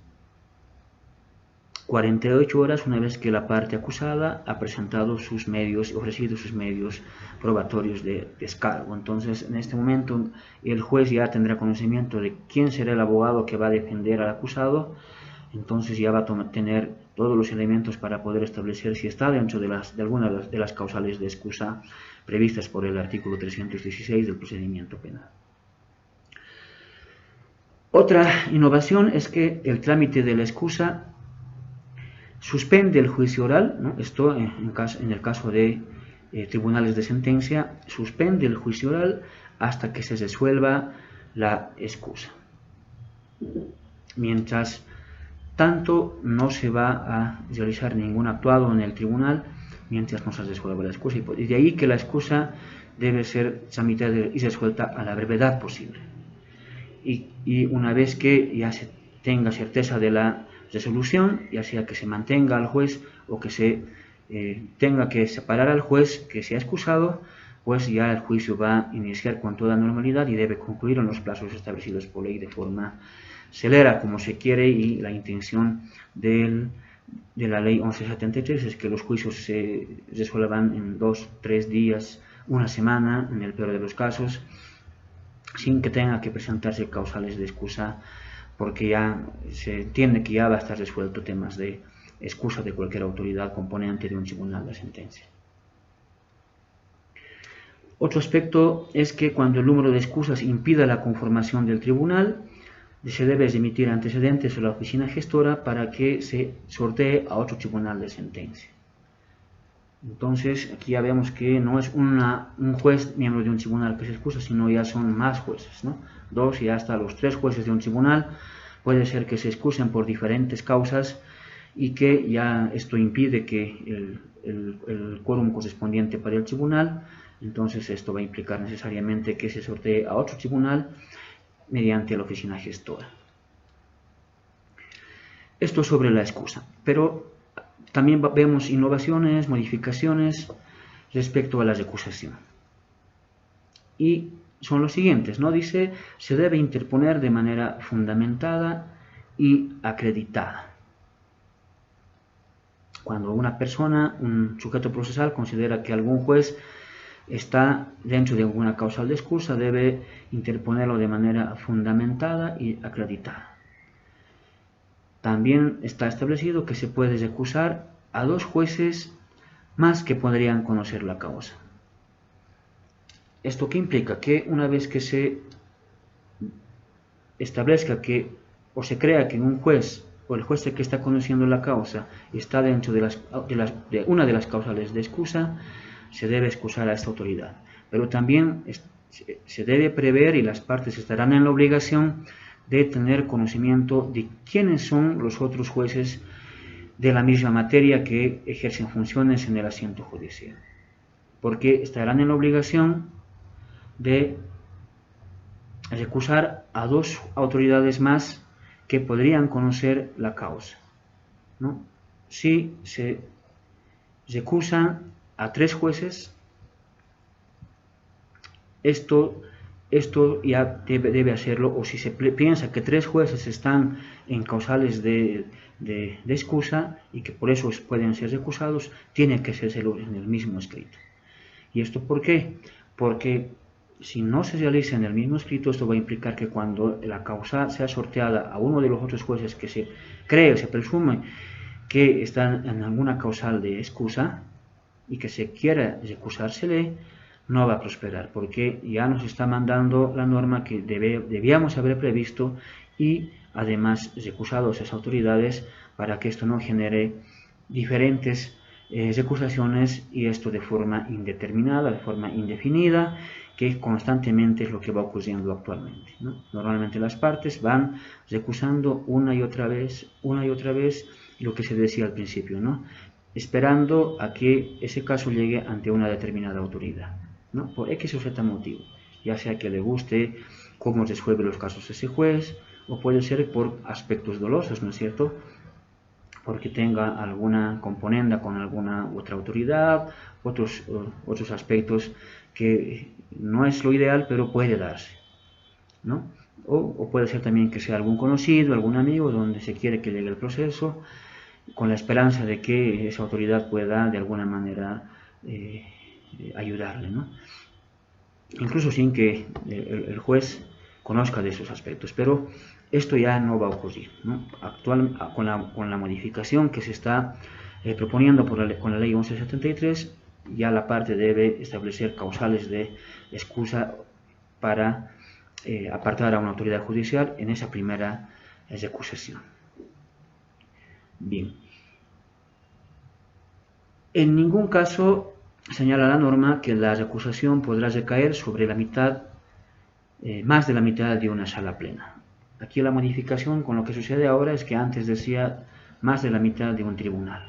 48 horas una vez que la parte acusada ha presentado sus medios, ofrecido sus medios probatorios de descargo. Entonces, en este momento, el juez ya tendrá conocimiento de quién será el abogado que va a defender al acusado. Entonces ya va a tener todos los elementos para poder establecer si está dentro de alguna de las causales de excusa previstas por el artículo 316 del procedimiento penal. Otra innovación es que el trámite de la excusa suspende el juicio oral, ¿no? Esto en el caso de tribunales de sentencia, suspende el juicio oral hasta que se resuelva la excusa. Mientras tanto, no se va a realizar ningún actuado en el tribunal mientras no se resuelva la excusa. Y de ahí que la excusa debe ser tramitada y resuelta a la brevedad posible. Y una vez que ya se tenga certeza de la resolución, ya sea que se mantenga al juez o que se tenga que separar al juez que se ha excusado, pues ya el juicio va a iniciar con toda normalidad y debe concluir en los plazos establecidos por ley de forma celera, como se quiere, y la intención de la ley 1173 es que los juicios se resuelvan en 2, 3 días, una semana, en el peor de los casos, sin que tenga que presentarse causales de excusa, porque ya se entiende que ya va a estar resuelto temas de excusa de cualquier autoridad componente de un tribunal de sentencia. Otro aspecto es que cuando el número de excusas impida la conformación del tribunal, se debe emitir antecedentes a la oficina gestora para que se sortee a otro tribunal de sentencia. Entonces, aquí ya vemos que no es un juez miembro de un tribunal que se excusa, sino ya son más jueces, ¿no? 2 y hasta los 3 jueces de un tribunal puede ser que se excusen por diferentes causas y que ya esto impide que el quórum correspondiente para el tribunal, entonces esto va a implicar necesariamente que se sortee a otro tribunal mediante la oficina gestora. Esto sobre la excusa, pero también vemos innovaciones, modificaciones respecto a la recusación. Y son los siguientes, ¿no? Dice, se debe interponer de manera fundamentada y acreditada. Cuando una persona, un sujeto procesal, considera que algún juez está dentro de alguna causal de excusa, debe interponerlo de manera fundamentada y acreditada. También está establecido que se puede recusar a 2 jueces más que podrían conocer la causa. ¿Esto qué implica? Que una vez que se establezca que o se crea que un juez o el juez que está conociendo la causa está dentro de una de las causales de excusa, se debe excusar a esta autoridad. Pero también se debe prever, y las partes estarán en la obligación de tener conocimiento de quiénes son los otros jueces de la misma materia que ejercen funciones en el asiento judicial, porque estarán en la obligación de recusar a 2 autoridades más que podrían conocer la causa, ¿no? Si se recusan a 3 jueces, esto ya debe hacerlo, o si se piensa que 3 jueces están en causales de excusa y que por eso pueden ser recusados, tiene que ser en el mismo escrito. ¿Y esto por qué? Porque si no se realiza en el mismo escrito, esto va a implicar que cuando la causa sea sorteada a uno de los otros jueces que se cree o se presume que están en alguna causal de excusa y que se quiera recusársele, no va a prosperar, porque ya nos está mandando la norma que debíamos haber previsto y además recusado a esas autoridades para que esto no genere diferentes recusaciones, y esto de forma indeterminada, de forma indefinida, que constantemente es lo que va ocurriendo actualmente, ¿no? Normalmente las partes van recusando una y otra vez lo que se decía al principio, ¿no? Esperando a que ese caso llegue ante una determinada autoridad, ¿no? Por X o Z motivo, ya sea que le guste cómo resuelve los casos ese juez, o puede ser por aspectos dolosos, ¿no es cierto?, porque tenga alguna componenda con alguna otra autoridad, otros aspectos que no es lo ideal, pero puede darse, ¿no? O puede ser también que sea algún conocido, algún amigo, donde se quiere que llegue el proceso, con la esperanza de que esa autoridad pueda de alguna manera ayudarle, ¿no? Incluso sin que el juez conozca de esos aspectos, pero esto ya no va a ocurrir, ¿no? Con la modificación que se está proponiendo con la ley 1173, ya la parte debe establecer causales de excusa para apartar a una autoridad judicial en esa primera recusación. Bien. En ningún caso señala la norma que la recusación podrá recaer sobre la mitad, más de la mitad de una sala plena. Aquí la modificación con lo que sucede ahora es que antes decía más de la mitad de un tribunal,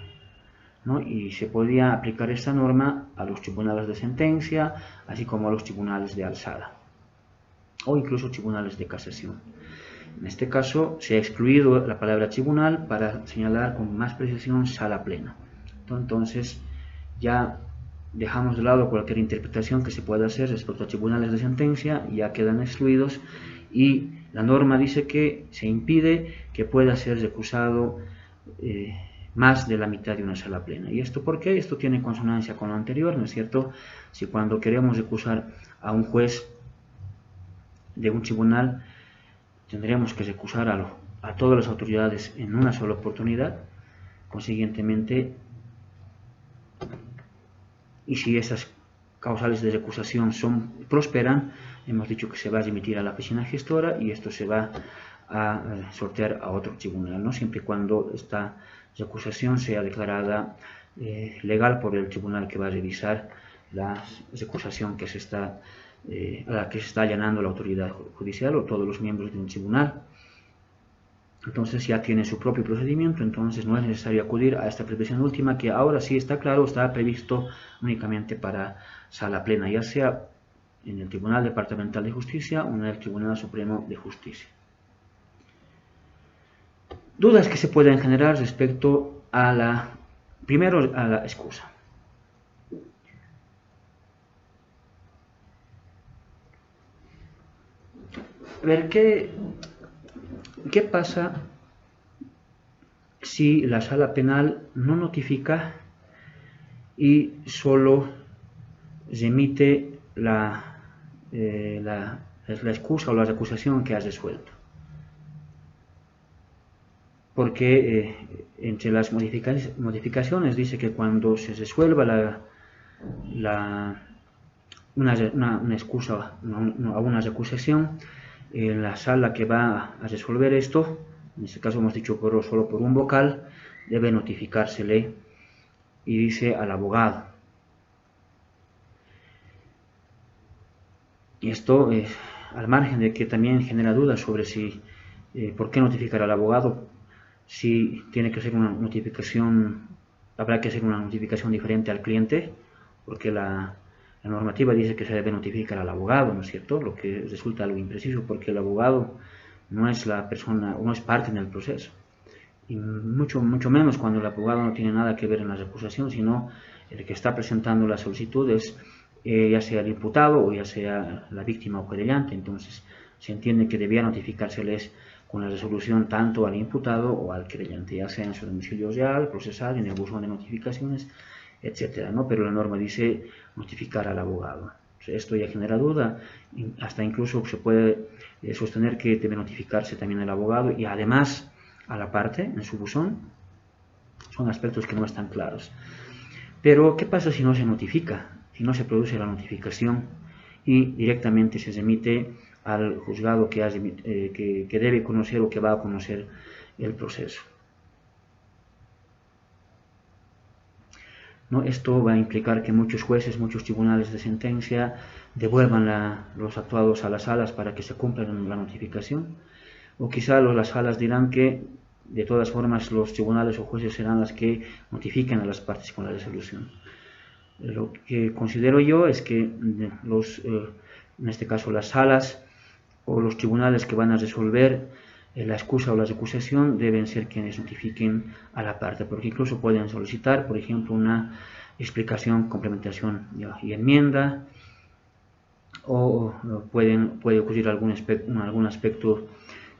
¿no? Y se podía aplicar esta norma a los tribunales de sentencia, así como a los tribunales de alzada, o incluso tribunales de casación. En este caso se ha excluido la palabra tribunal para señalar con más precisión sala plena. Entonces ya dejamos de lado cualquier interpretación que se pueda hacer respecto a tribunales de sentencia, ya quedan excluidos, y la norma dice que se impide que pueda ser recusado más de la mitad de una sala plena. ¿Y esto por qué? Esto tiene consonancia con lo anterior, ¿no es cierto? Si cuando queremos recusar a un juez de un tribunal, tendríamos que recusar a todas las autoridades en una sola oportunidad, consiguientemente, y si esas causales de recusación prosperan, hemos dicho que se va a remitir a la oficina gestora y esto se va a sortear a otro tribunal, ¿no? Siempre y cuando esta recusación sea declarada legal por el tribunal que va a revisar la recusación que a la que se está allanando la autoridad judicial o todos los miembros de un tribunal. Entonces ya tiene su propio procedimiento, entonces no es necesario acudir a esta previsión última, que ahora sí está claro, está previsto únicamente para sala plena, ya sea en el Tribunal Departamental de Justicia o en el Tribunal Supremo de Justicia. Dudas que se pueden generar respecto a primero a la excusa. A ver, ¿qué pasa si la sala penal no notifica y solo remite la excusa o la recusación que has resuelto? Porque entre las modificaciones dice que cuando se resuelva una excusa a una recusación, la sala que va a resolver esto, en este caso hemos dicho solo por un vocal, debe notificársele y dice al abogado. Y esto, al margen de que también genera dudas sobre por qué notificar al abogado, si tiene que ser una notificación, habrá que hacer una notificación diferente al cliente, porque la normativa dice que se debe notificar al abogado, ¿no es cierto? Lo que resulta algo impreciso, porque el abogado no es la persona, no es parte en el proceso. Y mucho menos cuando el abogado no tiene nada que ver en la recusación, sino el que está presentando la solicitud es ya sea el imputado o ya sea la víctima o querellante. Entonces se entiende que debía notificárseles con la resolución tanto al imputado o al querellante, ya sea en su domicilio real, procesal, en el buzón de notificaciones, etcétera, ¿no? Pero la norma dice notificar al abogado. O sea, esto ya genera duda, hasta incluso se puede sostener que debe notificarse también el abogado y además a la parte en su buzón. Son aspectos que no están claros. Pero ¿qué pasa si no se notifica? Si no se produce la notificación y directamente se remite al juzgado que debe conocer o que va a conocer el proceso. ¿No? Esto va a implicar que muchos jueces, muchos tribunales de sentencia devuelvan los actuados a las salas para que se cumpla la notificación, o quizá las salas dirán que de todas formas los tribunales o jueces serán las que notifiquen a las partes con la resolución. Lo que considero yo es que en este caso las salas o los tribunales que van a resolver la excusa o la recusación deben ser quienes notifiquen a la parte, porque incluso pueden solicitar, por ejemplo, una explicación, complementación y enmienda, o puede ocurrir algún aspecto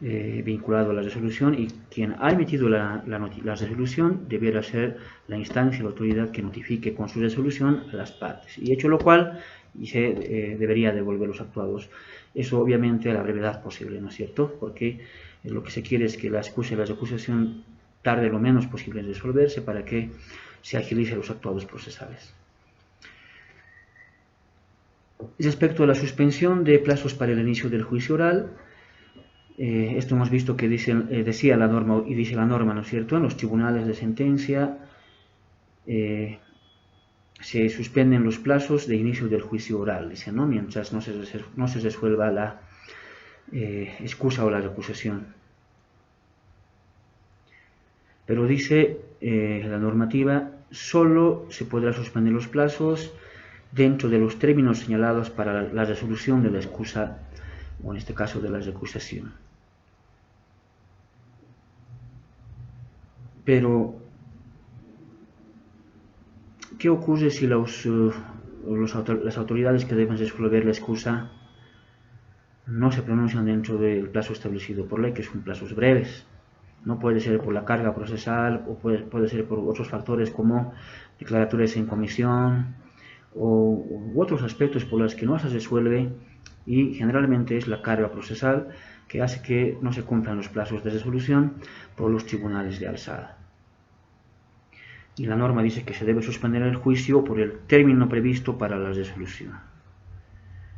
vinculado a la resolución, y quien ha emitido la resolución debiera ser la instancia, la autoridad que notifique con su resolución a las partes, y hecho lo cual se debería devolver los actuados. Eso obviamente a la brevedad posible, ¿no es cierto? Porque lo que se quiere es que la excusa y la recusación tarde lo menos posible en resolverse para que se agilice los actuados procesales. Respecto a la suspensión de plazos para el inicio del juicio oral, esto hemos visto que decía la norma, y dice la norma, ¿no es cierto? En los tribunales de sentencia se suspenden los plazos de inicio del juicio oral, dice, ¿no? Mientras no se resuelva la excusa o la recusación. Pero dice la normativa, solo se podrá suspender los plazos dentro de los términos señalados para la resolución de la excusa, o en este caso de la recusación. Pero, ¿qué ocurre si las autoridades que deben resolver la excusa no se pronuncian dentro del plazo establecido por ley, que son plazos breves? No puede ser por la carga procesal o puede ser por otros factores como declaratorias en comisión u otros aspectos por los que no se resuelve, y generalmente es la carga procesal que hace que no se cumplan los plazos de resolución por los tribunales de alzada. Y la norma dice que se debe suspender el juicio por el término previsto para la resolución.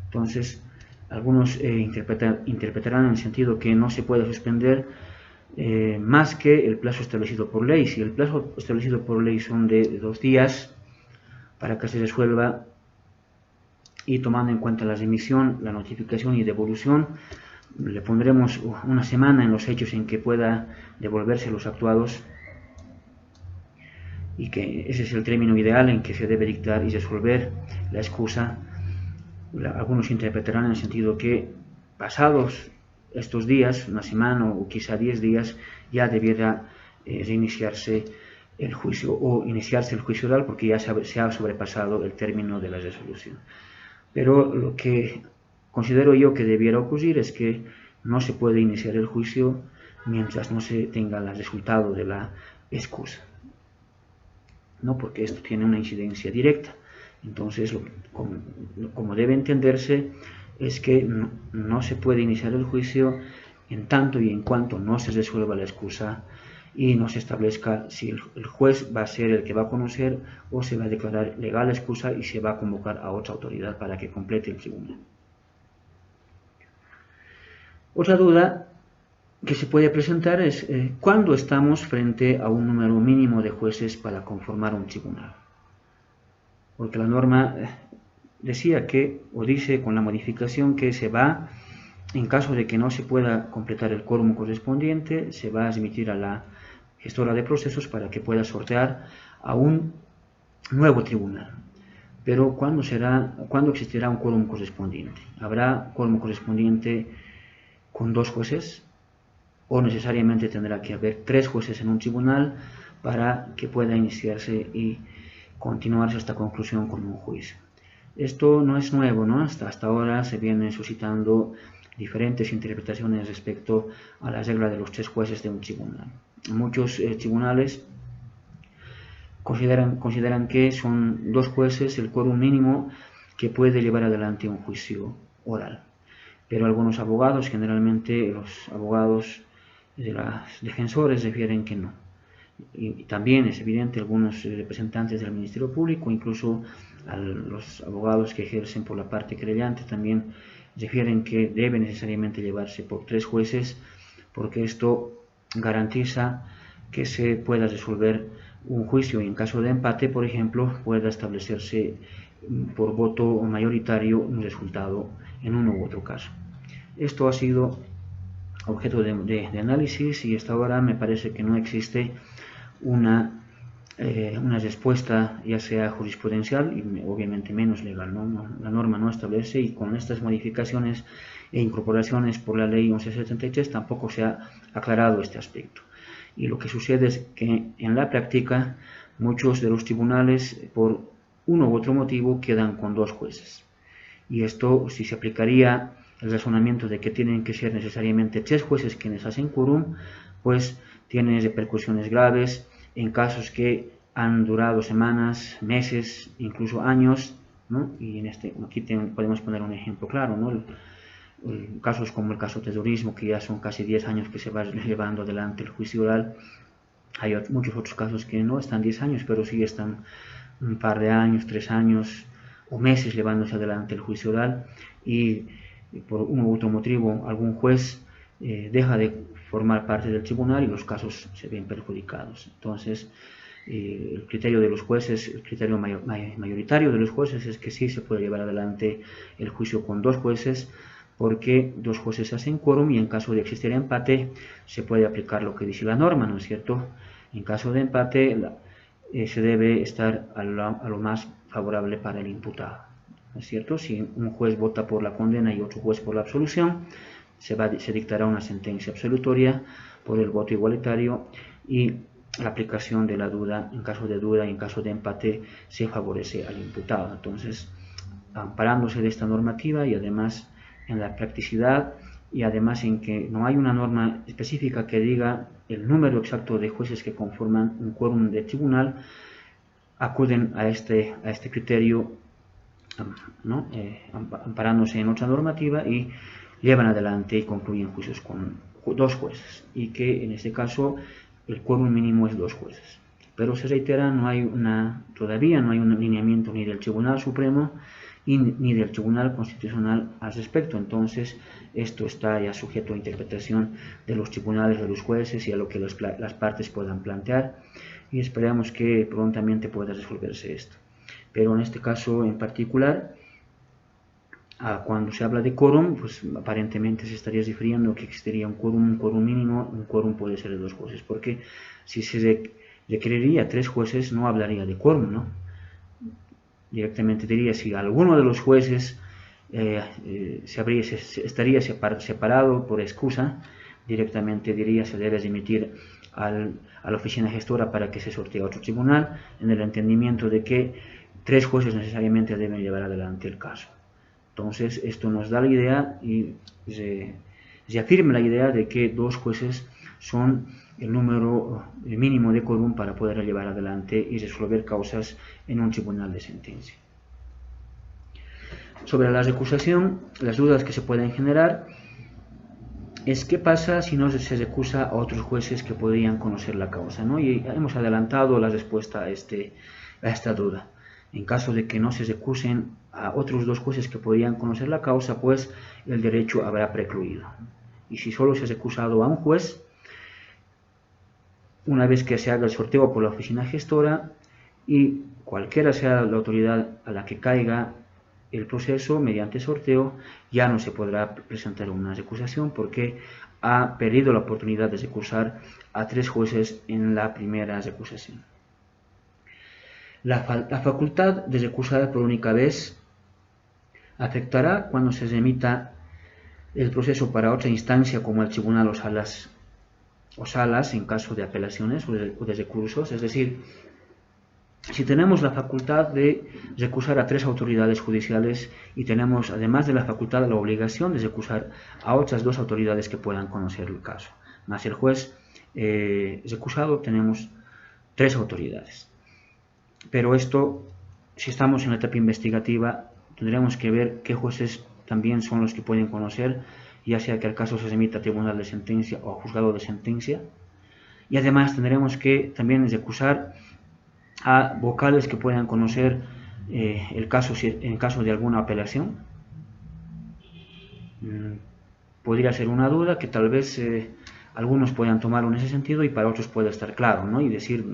Entonces, algunos interpretarán en el sentido que no se puede suspender más que el plazo establecido por ley. Si el plazo establecido por ley son de 2 días para que se resuelva, y tomando en cuenta la remisión, la notificación y devolución, le pondremos una semana en los hechos en que pueda devolverse los actuados, y que ese es el término ideal en que se debe dictar y resolver la excusa. Algunos interpretarán en el sentido que pasados estos días, una semana o quizá 10 días, ya debiera reiniciarse el juicio o iniciarse el juicio oral, porque ya se ha sobrepasado el término de la resolución. Pero lo que considero yo que debiera ocurrir es que no se puede iniciar el juicio mientras no se tenga el resultado de la excusa, ¿no? Porque esto tiene una incidencia directa. Entonces, como debe entenderse, es que no se puede iniciar el juicio en tanto y en cuanto no se resuelva la excusa y no se establezca si el juez va a ser el que va a conocer o se va a declarar legal la excusa y se va a convocar a otra autoridad para que complete el tribunal. Otra duda que se puede presentar es ¿cuándo estamos frente a un número mínimo de jueces para conformar un tribunal? Porque la norma decía que, o dice con la modificación, que se va, en caso de que no se pueda completar el quórum correspondiente, se va a remitir a la gestora de procesos para que pueda sortear a un nuevo tribunal. Pero ¿cuándo existirá un quórum correspondiente? ¿Habrá quórum correspondiente con 2 jueces? ¿O necesariamente tendrá que haber 3 jueces en un tribunal para que pueda iniciarse y continuarse hasta conclusión con un juicio? Esto no es nuevo, ¿no? Hasta ahora se vienen suscitando diferentes interpretaciones respecto a la regla de los 3 jueces de un tribunal. Muchos tribunales consideran que son 2 jueces el quórum mínimo que puede llevar adelante un juicio oral. Pero algunos abogados, generalmente los abogados de los defensores, refieren que no. Y también es evidente, algunos representantes del Ministerio Público, incluso a los abogados que ejercen por la parte querellante, también refieren que debe necesariamente llevarse por 3 jueces, porque esto garantiza que se pueda resolver un juicio y en caso de empate, por ejemplo, pueda establecerse por voto mayoritario un resultado en uno u otro caso. Esto ha sido objeto de análisis y hasta ahora me parece que no existe una respuesta, ya sea jurisprudencial y obviamente menos legal, ¿no? La norma no establece, y con estas modificaciones e incorporaciones por la ley 1173 tampoco se ha aclarado este aspecto. Y lo que sucede es que en la práctica muchos de los tribunales, por uno u otro motivo, quedan con 2 jueces. Y esto, si se aplicaría el razonamiento de que tienen que ser necesariamente 3 jueces quienes hacen quórum, pues tiene repercusiones graves en casos que han durado semanas, meses, incluso años, ¿no? Y aquí podemos poner un ejemplo claro, ¿no? Casos como el caso de terrorismo, que ya son casi 10 años que se va llevando adelante el juicio oral. Hay muchos otros casos que no están 10 años, pero sí están un par de años, 3 años o meses llevándose adelante el juicio oral, y por uno u otro motivo algún juez deja de formar parte del tribunal y los casos se ven perjudicados. Entonces, el criterio de los jueces, el criterio mayoritario de los jueces es que sí se puede llevar adelante el juicio con 2 jueces, porque 2 jueces hacen quórum y en caso de existir empate se puede aplicar lo que dice la norma, ¿no es cierto? En caso de empate se debe estar a lo más favorable para el imputado, ¿no es cierto? Si un juez vota por la condena y otro juez por la absolución, se dictará una sentencia absolutoria por el voto igualitario, y la aplicación de la duda, en caso de duda y en caso de empate, se favorece al imputado. Entonces, amparándose de esta normativa y además en la practicidad y además en que no hay una norma específica que diga el número exacto de jueces que conforman un quórum de tribunal, acuden a este criterio, ¿no? Amparándose en otra normativa y llevan adelante y concluyen juicios con 2 jueces, y que en este caso el quórum mínimo es 2 jueces. Pero se reitera, todavía no hay un alineamiento ni del Tribunal Supremo ni del Tribunal Constitucional al respecto. Entonces esto está ya sujeto a interpretación de los tribunales, de los jueces y a lo que las partes puedan plantear, y esperamos que prontamente pueda resolverse esto. Pero en este caso en particular, cuando se habla de quórum, pues aparentemente se estaría refiriendo que existiría un quórum mínimo. Un quórum puede ser de 2 jueces, porque si se requeriría 3 jueces no hablaría de quórum, ¿no? Directamente diría, si alguno de los jueces estaría separado por excusa, directamente diría se debe remitir a la oficina gestora para que se sortee a otro tribunal, en el entendimiento de que 3 jueces necesariamente deben llevar adelante el caso. Entonces esto nos da la idea y se afirma la idea de que 2 jueces son el número mínimo de quórum para poder llevar adelante y resolver causas en un tribunal de sentencia. Sobre la recusación, las dudas que se pueden generar es qué pasa si no se recusa a otros jueces que podrían conocer la causa, ¿no? Y hemos adelantado la respuesta a esta duda. En caso de que no se recusen a otros 2 jueces que podrían conocer la causa, pues el derecho habrá precluido. Y si solo se ha recusado a un juez, una vez que se haga el sorteo por la oficina gestora y cualquiera sea la autoridad a la que caiga el proceso mediante sorteo, ya no se podrá presentar una recusación porque ha perdido la oportunidad de recusar a 3 jueces en la primera recusación. La facultad de recusar por única vez afectará cuando se remita el proceso para otra instancia como el tribunal o salas en caso de apelaciones o de recursos. Es decir, si tenemos la facultad de recusar a 3 autoridades judiciales y tenemos además de la facultad la obligación de recusar a otras 2 autoridades que puedan conocer el caso, más el juez recusado, tenemos 3 autoridades. Pero esto, si estamos en la etapa investigativa, tendremos que ver qué jueces también son los que pueden conocer, ya sea que el caso se remita a tribunal de sentencia o a juzgado de sentencia. Y además tendremos que también recusar a vocales que puedan conocer el caso en caso de alguna apelación. Podría ser una duda que tal vez algunos puedan tomarlo en ese sentido y para otros puede estar claro, ¿no? Y decir,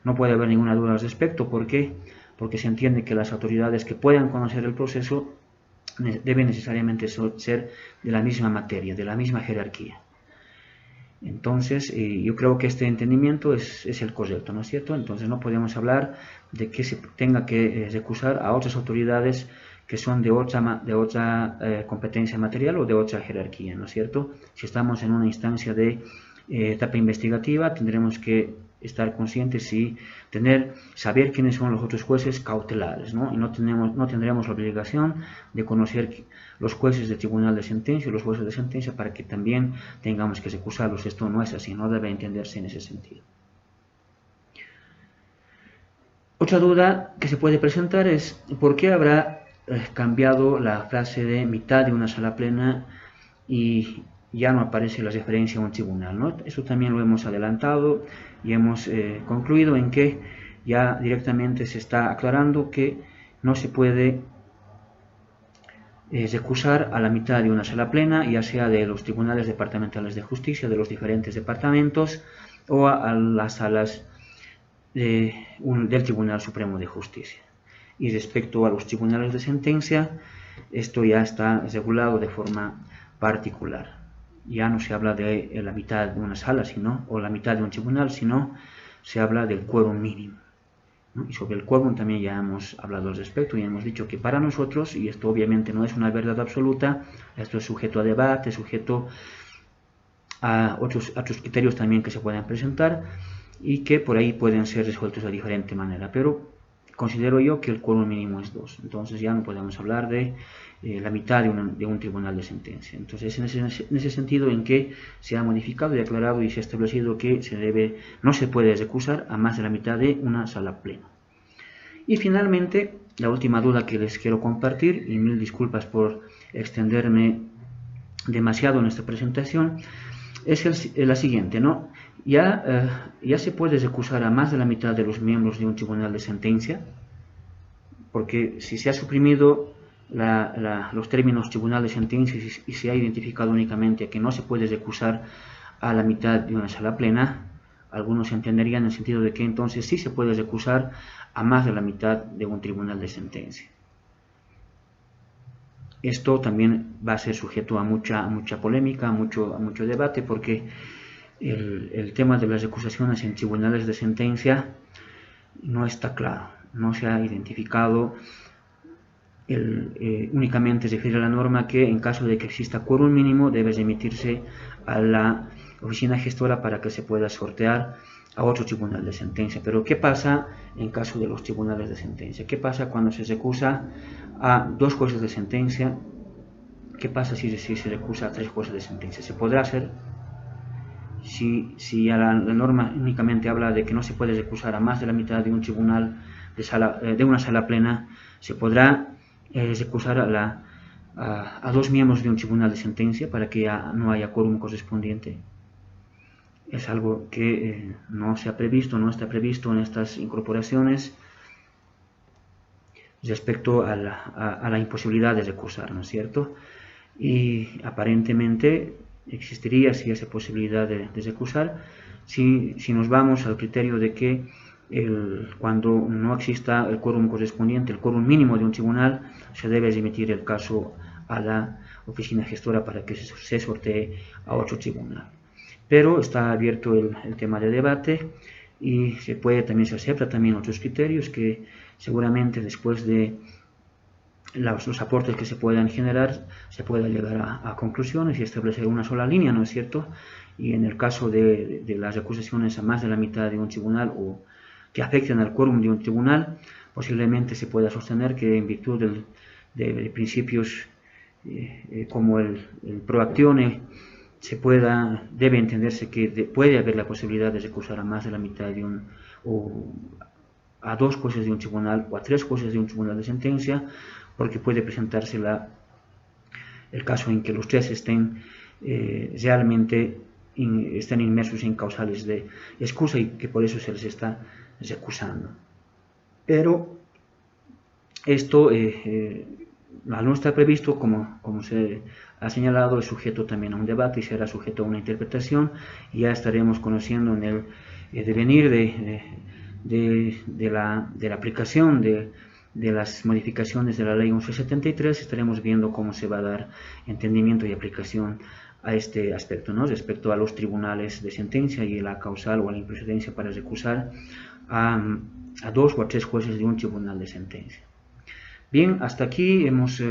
no puede haber ninguna duda al respecto. ¿Por qué? Porque se entiende que las autoridades que puedan conocer el proceso deben necesariamente ser de la misma materia, de la misma jerarquía. Entonces, yo creo que este entendimiento es el correcto, ¿no es cierto? Entonces no podemos hablar de que se tenga que recusar a otras autoridades que son de otra competencia material o de otra jerarquía, ¿no es cierto? Si estamos en una instancia de etapa investigativa, tendremos que estar conscientes y saber quiénes son los otros jueces cautelares, ¿no? Y no tendremos la obligación de conocer los jueces de tribunal de sentencia o los jueces de sentencia para que también tengamos que recusarlos. Esto no es así, no debe entenderse en ese sentido. Otra duda que se puede presentar es ¿por qué habrá cambiado la frase de mitad de una sala plena y ya no aparece la referencia a un tribunal, ¿no? Eso también lo hemos adelantado y hemos concluido en que ya directamente se está aclarando que no se puede recusar a la mitad de una sala plena, ya sea de los tribunales departamentales de justicia de los diferentes departamentos o a las salas del Tribunal Supremo de Justicia. Y respecto a los tribunales de sentencia, esto ya está regulado de forma particular. Ya no se habla de la mitad de una sala o la mitad de un tribunal, sino se habla del quórum mínimo, ¿no? Y sobre el quórum también ya hemos hablado al respecto y hemos dicho que para nosotros, y esto obviamente no es una verdad absoluta, esto es sujeto a debate, sujeto a otros criterios también que se pueden presentar y que por ahí pueden ser resueltos de diferente manera, pero considero yo que el quórum mínimo es 2, entonces ya no podemos hablar de la mitad de un tribunal de sentencia. Entonces en ese sentido en que se ha modificado y aclarado y se ha establecido que no se puede recusar a más de la mitad de una sala plena. Y finalmente, la última duda que les quiero compartir, y mil disculpas por extenderme demasiado en esta presentación, es la siguiente, ¿no? Ya se puede recusar a más de la mitad de los miembros de un tribunal de sentencia, porque si se ha suprimido los términos tribunal de sentencia y se ha identificado únicamente que no se puede recusar a la mitad de una sala plena, algunos entenderían en el sentido de que entonces sí se puede recusar a más de la mitad de un tribunal de sentencia. Esto también va a ser sujeto a mucha polémica, a mucho debate, porque el tema de las recusaciones en tribunales de sentencia no está claro, no se ha identificado. Únicamente se refiere a la norma que en caso de que exista quórum mínimo debe remitirse a la oficina gestora para que se pueda sortear a otro tribunal de sentencia. Pero ¿qué pasa en caso de los tribunales de sentencia? ¿Qué pasa cuando se recusa a 2 jueces de sentencia? ¿Qué pasa si se recusa a 3 jueces de sentencia? ¿Se podrá hacer? Si la norma únicamente habla de que no se puede recusar a más de la mitad de un tribunal de una sala plena, ¿se podrá recusar a 2 miembros de un tribunal de sentencia para que ya no haya quórum correspondiente? Es algo que no se ha previsto, no está previsto en estas incorporaciones respecto a la imposibilidad de recusar, ¿no es cierto? Y aparentemente existiría sí esa posibilidad de recusar si nos vamos al criterio de que cuando no exista el quórum correspondiente, el quórum mínimo de un tribunal, se debe remitir el caso a la oficina gestora para que se sortee a otro tribunal. Pero está abierto el tema de debate y se acepta también otros criterios que seguramente después de los aportes que se puedan generar se pueda llegar a conclusiones y establecer una sola línea, ¿no es cierto? Y en el caso de las recusaciones a más de la mitad de un tribunal o que afecten al quórum de un tribunal, posiblemente se pueda sostener que en virtud de principios como el pro actione debe entenderse que puede haber la posibilidad de recusar a más de la mitad o a 2 jueces de un tribunal o a 3 jueces de un tribunal de sentencia, porque puede presentarse el caso en que los 3 estén realmente están inmersos en causales de excusa y que por eso se les está recusando. Pero esto al no estar previsto, como se ha señalado, es sujeto también a un debate y será sujeto a una interpretación, y ya estaremos conociendo en el devenir de la aplicación de las modificaciones de la ley 1173, estaremos viendo cómo se va a dar entendimiento y aplicación a este aspecto, ¿no? Respecto a los tribunales de sentencia y la causal o la improcedencia para recusar a 2 o a 3 jueces de un tribunal de sentencia. Bien, hasta aquí hemos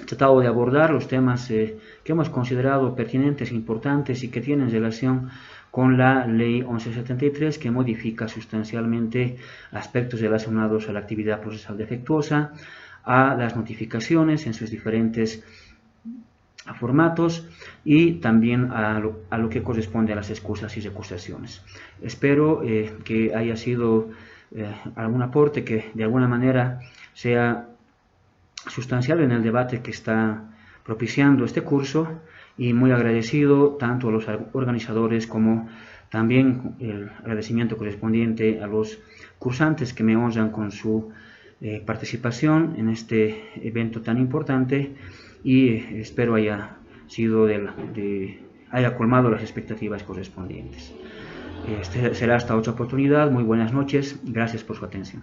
tratado de abordar los temas que hemos considerado pertinentes, importantes y que tienen relación con la ley 1173, que modifica sustancialmente aspectos relacionados a la actividad procesal defectuosa, a las notificaciones en sus diferentes formatos y también a lo que corresponde a las excusas y recusaciones. Espero que haya sido algún aporte que de alguna manera sea sustancial en el debate que está propiciando este curso, y muy agradecido tanto a los organizadores como también el agradecimiento correspondiente a los cursantes que me honran con su participación en este evento tan importante, y espero haya colmado las expectativas correspondientes. Será hasta otra oportunidad. Muy buenas noches. Gracias por su atención.